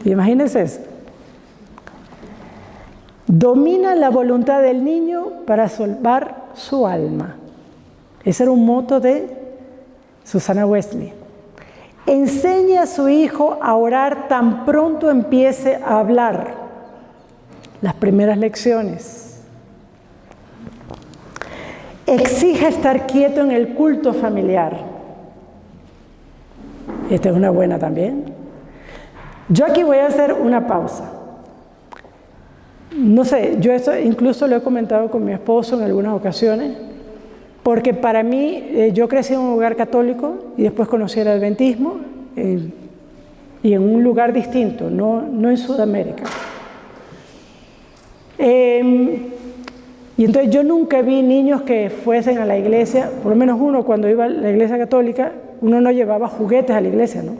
S1: Imagínense eso. Domina la voluntad del niño para salvar su alma. Ese era un moto de Susanna Wesley. Enseña a su hijo a orar tan pronto empiece a hablar. Las primeras lecciones. Exige estar quieto en el culto familiar. Esta es una buena también. Yo aquí voy a hacer una pausa. No sé, yo eso incluso lo he comentado con mi esposo en algunas ocasiones, porque para mí, yo crecí en un hogar católico y después conocí el adventismo y en un lugar distinto, no en Sudamérica. Y entonces yo nunca vi niños que fuesen a la iglesia, por lo menos uno cuando iba a la iglesia católica, uno no llevaba juguetes a la iglesia, ¿no?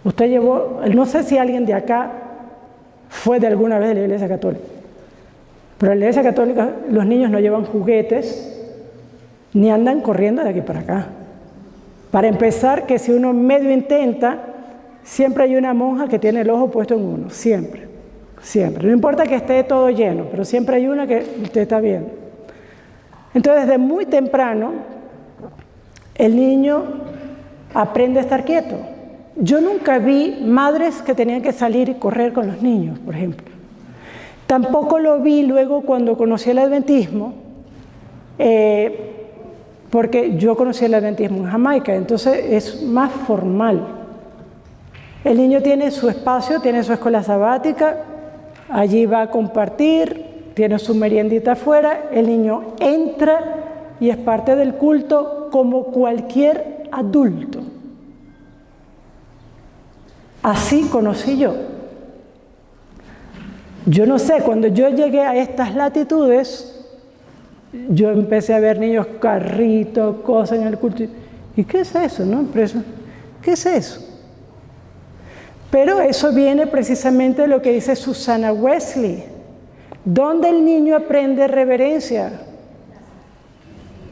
S1: Usted llevó, no sé si alguien de acá fue de alguna vez de la iglesia católica, pero en la iglesia católica los niños no llevan juguetes ni andan corriendo de aquí para acá. Para empezar, que si uno medio intenta, siempre hay una monja que tiene el ojo puesto en uno, siempre. Siempre, no importa que esté todo lleno, pero siempre hay una que usted está viendo. Entonces, desde muy temprano, el niño aprende a estar quieto. Yo nunca vi madres que tenían que salir y correr con los niños, por ejemplo. Tampoco lo vi luego cuando conocí el adventismo, porque yo conocí el adventismo en Jamaica, entonces es más formal. El niño tiene su espacio, tiene su escuela sabática, allí va a compartir, tiene su meriendita afuera, el niño entra y es parte del culto como cualquier adulto. Así conocí yo. Yo no sé, cuando yo llegué a estas latitudes, yo empecé a ver niños carritos, cosas en el culto. ¿Y qué es eso, no? ¿Qué es eso? Pero eso viene precisamente de lo que dice Susanna Wesley. ¿Dónde el niño aprende reverencia?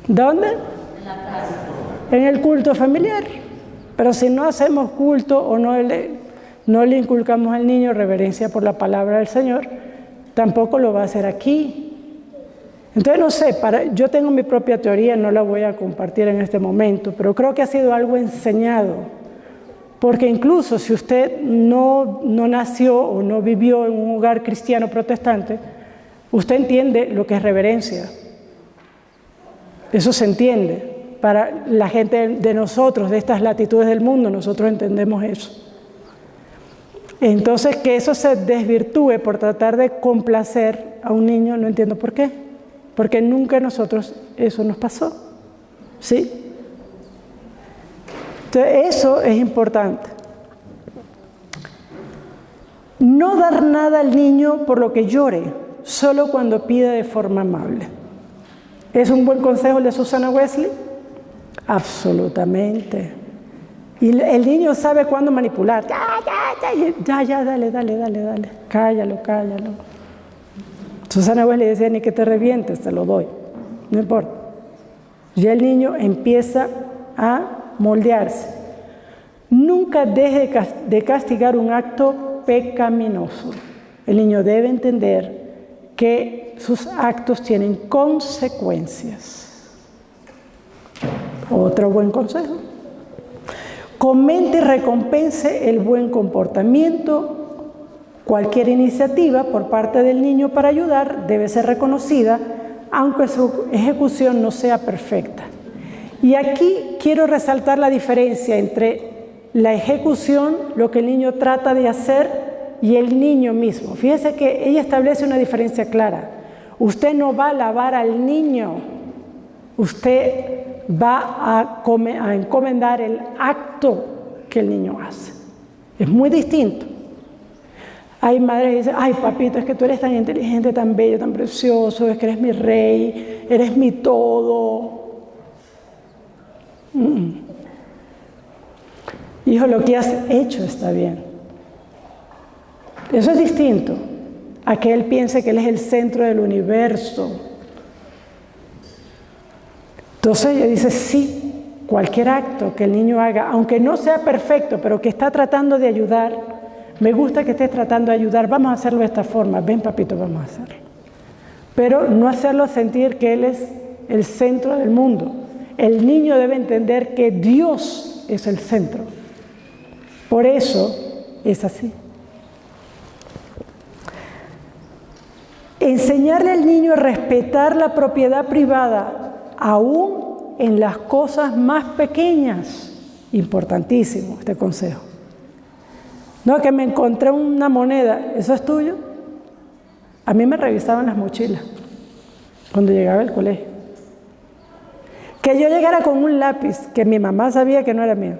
S1: ¿Dónde? En la casa. En el culto familiar. Pero si no hacemos culto o no le inculcamos al niño reverencia por la palabra del Señor, tampoco lo va a hacer aquí. Entonces, no sé, yo tengo mi propia teoría, no la voy a compartir en este momento, pero creo que ha sido algo enseñado. Porque incluso si usted no nació o no vivió en un hogar cristiano protestante, usted entiende lo que es reverencia. Eso se entiende. Para la gente de nosotros, de estas latitudes del mundo, nosotros entendemos eso. Entonces, que eso se desvirtúe por tratar de complacer a un niño, no entiendo por qué. Porque nunca a nosotros eso nos pasó. ¿Sí? Entonces, eso es importante. No dar nada al niño por lo que llore, solo cuando pida de forma amable. ¿Es un buen consejo el de Susana Wesley? Absolutamente. Y el niño sabe cuándo manipular. Ya, dale. Cállalo. Susana Wesley decía, ni que te revientes, te lo doy. No importa. Ya el niño empieza a moldearse. Nunca deje de castigar un acto pecaminoso. El niño debe entender que sus actos tienen consecuencias. Otro buen consejo. Comente y recompense el buen comportamiento. Cualquier iniciativa por parte del niño para ayudar debe ser reconocida, aunque su ejecución no sea perfecta. Y aquí quiero resaltar la diferencia entre la ejecución, lo que el niño trata de hacer, y el niño mismo. Fíjese que ella establece una diferencia clara. Usted no va a alabar al niño, usted va a encomendar el acto que el niño hace. Es muy distinto. Hay madres que dicen, ay papito, es que tú eres tan inteligente, tan bello, tan precioso, es que eres mi rey, eres mi todo. Hijo, lo que has hecho está bien. Eso es distinto a que él piense que él es el centro del universo. Entonces ella dice, sí, cualquier acto que el niño haga, aunque no sea perfecto, pero que está tratando de ayudar, me gusta que estés tratando de ayudar, vamos a hacerlo de esta forma, ven papito, vamos a hacerlo. Pero no hacerlo sentir que él es el centro del mundo. El niño debe entender que Dios es el centro. Por eso es así. Enseñarle al niño a respetar la propiedad privada, aún en las cosas más pequeñas. Importantísimo este consejo. No, que me encontré una moneda, ¿eso es tuyo? A mí me revisaban las mochilas cuando llegaba al colegio. Que yo llegara con un lápiz que mi mamá sabía que no era mío.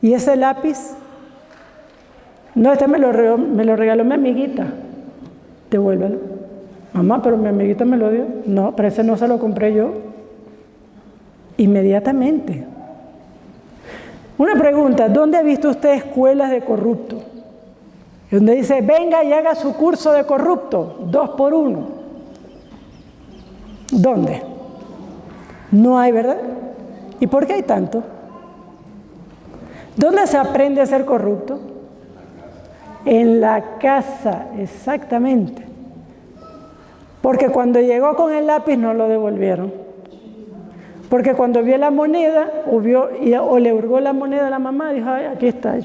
S1: Y ese lápiz, no, este me lo regaló mi amiguita. Devuélvelo. Mamá, pero mi amiguita me lo dio. No, pero ese no se lo compré yo. Inmediatamente. Una pregunta, ¿dónde ha visto usted escuelas de corrupto? Donde dice, venga y haga su curso de corrupto, 2 por 1. ¿Dónde? No hay, ¿verdad? ¿Y por qué hay tanto? ¿Dónde se aprende a ser corrupto? En la casa, exactamente. Porque cuando llegó con el lápiz no lo devolvieron. Porque cuando vio la moneda o le hurgó la moneda a la mamá, dijo, ay, aquí está.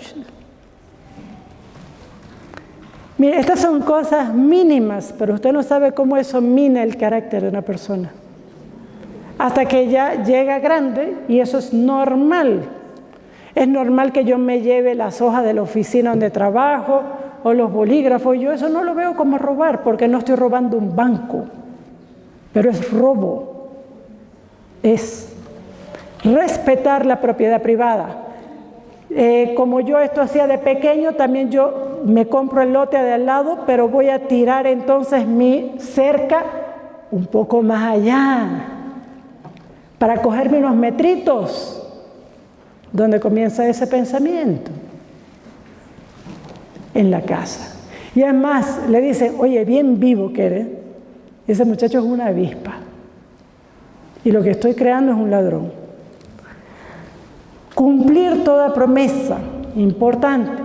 S1: Mire, estas son cosas mínimas, pero usted no sabe cómo eso mina el carácter de una persona. Hasta que ya llega grande y eso es normal. Es normal que yo me lleve las hojas de la oficina donde trabajo o los bolígrafos. Yo eso no lo veo como robar porque no estoy robando un banco, pero es robo. Es respetar la propiedad privada. Como yo esto hacía de pequeño, también yo me compro el lote de al lado, pero voy a tirar entonces mi cerca un poco más allá para cogerme unos metritos. ¿Dónde comienza ese pensamiento? En la casa. Y además le dicen, oye, bien vivo que eres. Ese muchacho es una avispa. Y lo que estoy creando es un ladrón. Cumplir toda promesa, importante.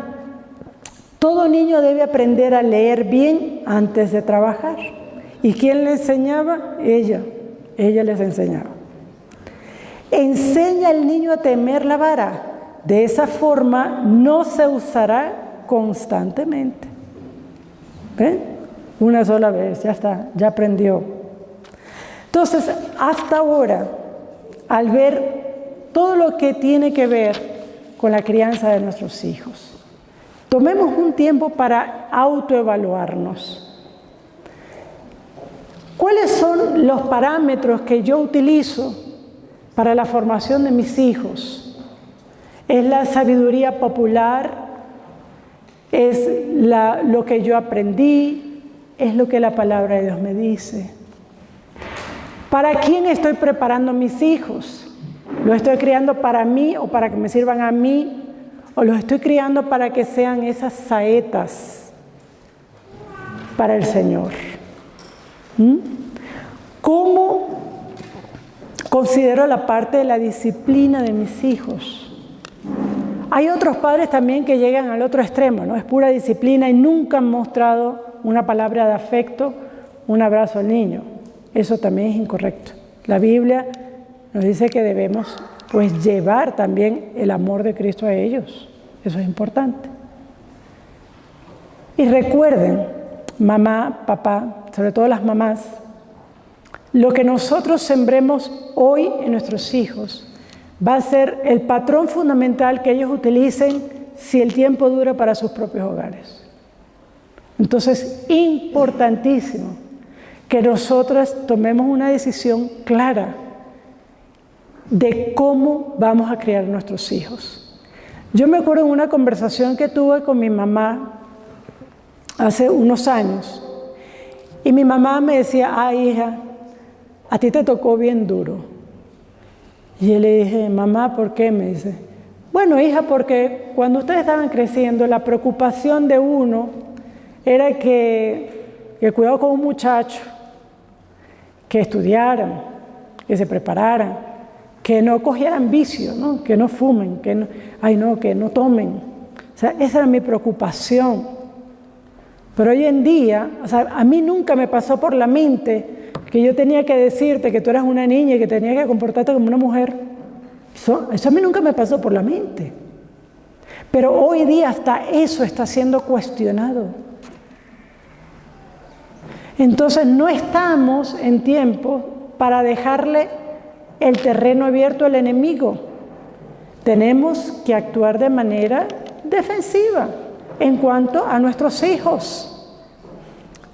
S1: Todo niño debe aprender a leer bien antes de trabajar. ¿Y quién le enseñaba? Ella les enseñaba. Enseña al niño a temer la vara. De esa forma no se usará constantemente. ¿Ven? Una sola vez, ya está, ya aprendió. Entonces, hasta ahora, al ver todo lo que tiene que ver con la crianza de nuestros hijos, tomemos un tiempo para autoevaluarnos. ¿Cuáles son los parámetros que yo utilizo para la formación de mis hijos? ¿Es la sabiduría popular? es lo que yo aprendí, es lo que la palabra de Dios me dice. ¿Para quién estoy preparando a mis hijos? ¿Los estoy criando para mí o para que me sirvan a mí? ¿O los estoy criando para que sean esas saetas para el Señor? ¿Cómo considero la parte de la disciplina de mis hijos? Hay otros padres también que llegan al otro extremo, ¿no? Es pura disciplina y nunca han mostrado una palabra de afecto, un abrazo al niño. Eso también es incorrecto. La Biblia nos dice que debemos, pues, llevar también el amor de Cristo a ellos. Eso es importante. Y recuerden, mamá, papá, sobre todo las mamás, lo que nosotros sembremos hoy en nuestros hijos va a ser el patrón fundamental que ellos utilicen si el tiempo dura para sus propios hogares. Entonces, importantísimo que nosotras tomemos una decisión clara de cómo vamos a criar a nuestros hijos. Yo me acuerdo de una conversación que tuve con mi mamá hace unos años y mi mamá me decía: ay, hija, a ti te tocó bien duro. Y yo le dije: mamá, ¿por qué? Me dice: bueno, hija, porque cuando ustedes estaban creciendo, la preocupación de uno era que cuidado con un muchacho, que estudiaran, que se prepararan, que no cogieran vicio, ¿no? Que no fumen, que no tomen. O sea, esa era mi preocupación. Pero hoy en día, o sea, a mí nunca me pasó por la mente que yo tenía que decirte que tú eras una niña y que tenías que comportarte como una mujer. Eso a mí nunca me pasó por la mente. Pero hoy día hasta eso está siendo cuestionado. Entonces no estamos en tiempo para dejarle el terreno abierto al enemigo. Tenemos que actuar de manera defensiva en cuanto a nuestros hijos.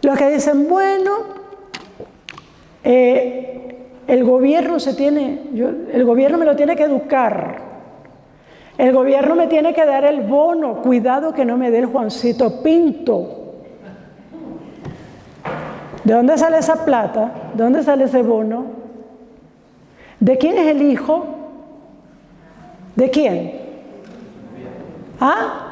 S1: Los que dicen: bueno, el gobierno el gobierno me lo tiene que educar, el gobierno me tiene que dar el bono, cuidado que no me dé el Juancito Pinto. ¿De dónde sale esa plata? ¿De dónde sale ese bono? ¿De quién es el hijo? ¿De quién? ¿Ah?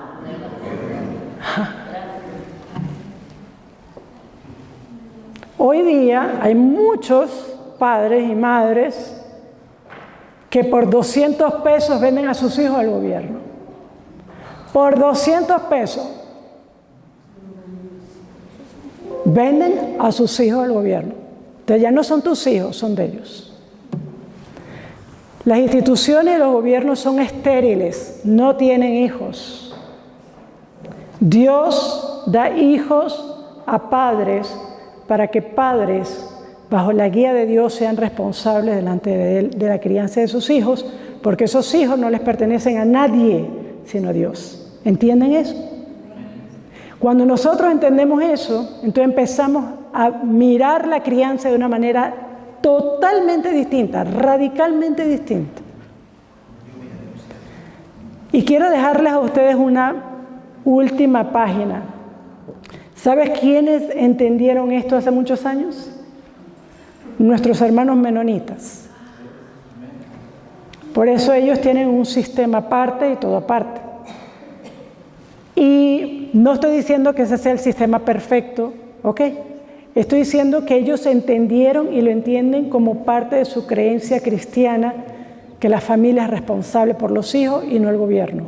S1: Hoy día hay muchos padres y madres que por 200 pesos venden a sus hijos al gobierno. Por 200 pesos venden a sus hijos al gobierno. Entonces ya no son tus hijos, son de ellos. Las instituciones y los gobiernos son estériles, no tienen hijos. Dios da hijos a padres para que padres, bajo la guía de Dios, sean responsables delante de Él de la crianza de sus hijos, porque esos hijos no les pertenecen a nadie, sino a Dios. ¿Entienden eso? Cuando nosotros entendemos eso, entonces empezamos a mirar la crianza de una manera totalmente distinta, radicalmente distinta. Y quiero dejarles a ustedes una última página. ¿Sabes quiénes entendieron esto hace muchos años? Nuestros hermanos menonitas. Por eso ellos tienen un sistema aparte y todo aparte. Y no estoy diciendo que ese sea el sistema perfecto, ¿ok? Estoy diciendo que ellos entendieron y lo entienden como parte de su creencia cristiana, que la familia es responsable por los hijos y no el gobierno.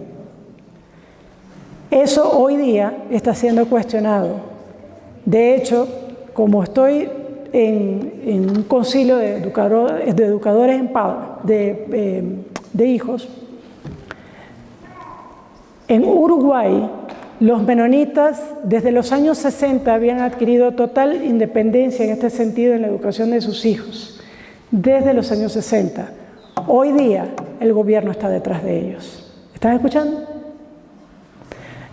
S1: Eso hoy día está siendo cuestionado. De hecho, como estoy en un concilio de educadores de hijos, en Uruguay, los menonitas desde los años 60 habían adquirido total independencia en este sentido en la educación de sus hijos, desde los años 60. Hoy día el gobierno está detrás de ellos. ¿Están escuchando?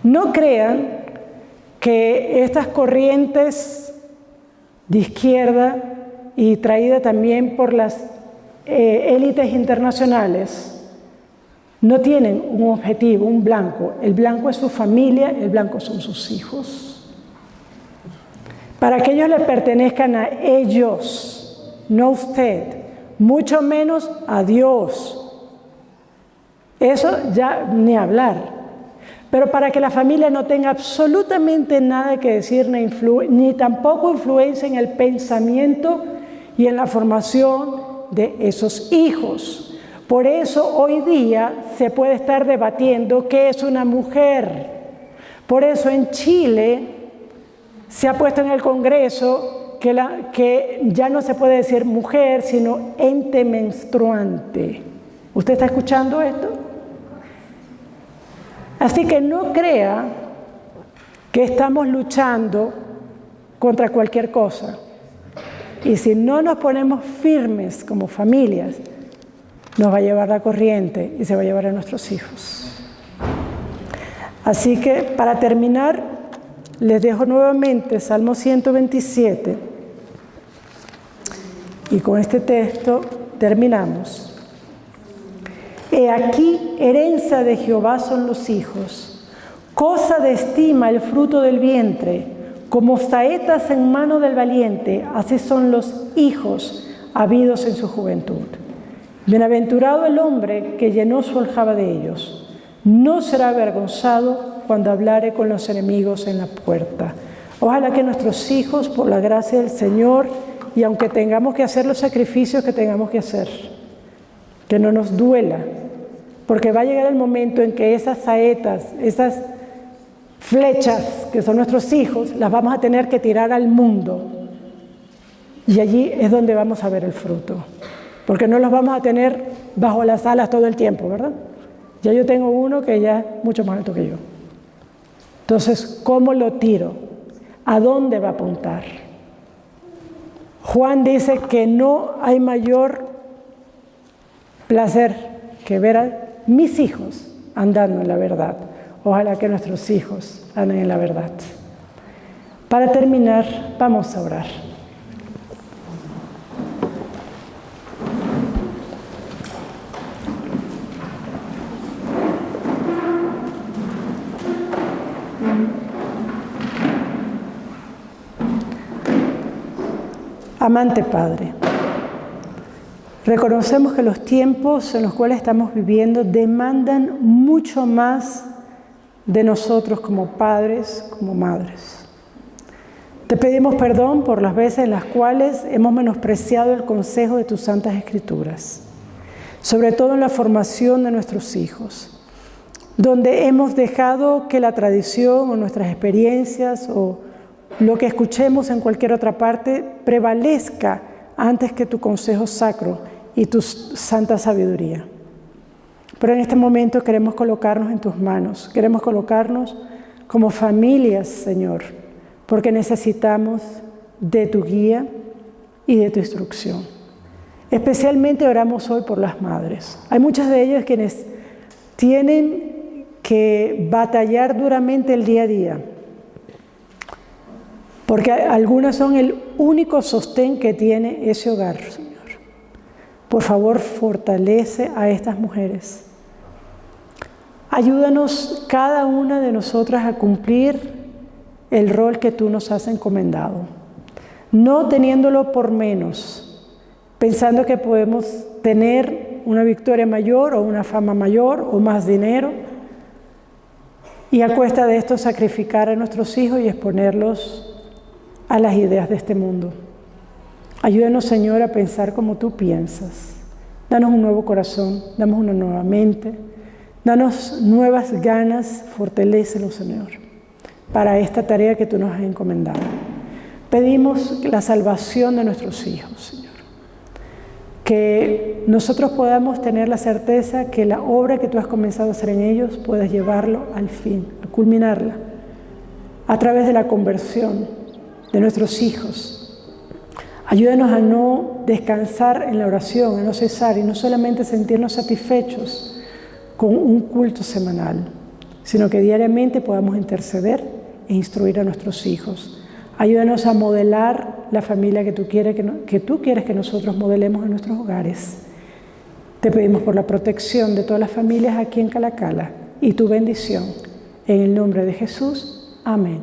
S1: No crean que estas corrientes de izquierda y traídas también por las élites internacionales No tienen un objetivo, un blanco. El blanco es su familia, el blanco son sus hijos. Para que ellos le pertenezcan a ellos, no a usted, mucho menos a Dios. Eso ya ni hablar. Pero para que la familia no tenga absolutamente nada que decir, ni tampoco influencia en el pensamiento y en la formación de esos hijos. Por eso hoy día se puede estar debatiendo qué es una mujer. Por eso en Chile se ha puesto en el Congreso que ya no se puede decir mujer, sino ente menstruante. ¿Usted está escuchando esto? Así que no crea que estamos luchando contra cualquier cosa. Y si no nos ponemos firmes como familias, nos va a llevar la corriente y se va a llevar a nuestros hijos. Así que para terminar, les dejo nuevamente Salmo 127. Y con este texto terminamos. He aquí, herencia de Jehová son los hijos, cosa de estima el fruto del vientre, como saetas en mano del valiente, así son los hijos habidos en su juventud. Bienaventurado el hombre que llenó su aljaba de ellos, no será avergonzado cuando hablare con los enemigos en la puerta. Ojalá que nuestros hijos, por la gracia del Señor, y aunque tengamos que hacer los sacrificios que tengamos que hacer, que no nos duela, porque va a llegar el momento en que esas saetas, esas flechas que son nuestros hijos, las vamos a tener que tirar al mundo. Y allí es donde vamos a ver el fruto. Porque no los vamos a tener bajo las alas todo el tiempo, ¿verdad? Ya yo tengo uno que ya es mucho más alto que yo. Entonces, ¿cómo lo tiro? ¿A dónde va a apuntar? Juan dice que no hay mayor placer que ver a mis hijos andando en la verdad. Ojalá que nuestros hijos anden en la verdad. Para terminar, vamos a orar. Amante Padre, reconocemos que los tiempos en los cuales estamos viviendo demandan mucho más de nosotros como padres, como madres. Te pedimos perdón por las veces en las cuales hemos menospreciado el consejo de tus santas escrituras, sobre todo en la formación de nuestros hijos, donde hemos dejado que la tradición o nuestras experiencias o lo que escuchemos en cualquier otra parte prevalezca antes que tu consejo sacro y tu santa sabiduría. Pero en este momento queremos colocarnos en tus manos, queremos colocarnos como familias, Señor, porque necesitamos de tu guía y de tu instrucción. Especialmente oramos hoy por las madres. Hay muchas de ellas quienes tienen que batallar duramente el día a día, porque algunas son el único sostén que tiene ese hogar, Señor. Por favor, fortalece a estas mujeres. Ayúdanos cada una de nosotras a cumplir el rol que tú nos has encomendado, no teniéndolo por menos, pensando que podemos tener una victoria mayor o una fama mayor o más dinero, y a cuesta de esto sacrificar a nuestros hijos y exponerlos a las ideas de este mundo. Ayúdanos, Señor, a pensar como tú piensas. Danos un nuevo corazón, danos una nueva mente, danos nuevas ganas, fortalécelo, Señor, para esta tarea que tú nos has encomendado. Pedimos la salvación de nuestros hijos, Señor. Que nosotros podamos tener la certeza que la obra que tú has comenzado a hacer en ellos puedes llevarlo al fin, a culminarla, a través de la conversión de nuestros hijos. Ayúdanos a no descansar en la oración, a no cesar y no solamente sentirnos satisfechos con un culto semanal, sino que diariamente podamos interceder e instruir a nuestros hijos. Ayúdanos a modelar la familia que tú quieres que nosotros modelemos en nuestros hogares. Te pedimos por la protección de todas las familias aquí en Calacala y tu bendición. En el nombre de Jesús. Amén.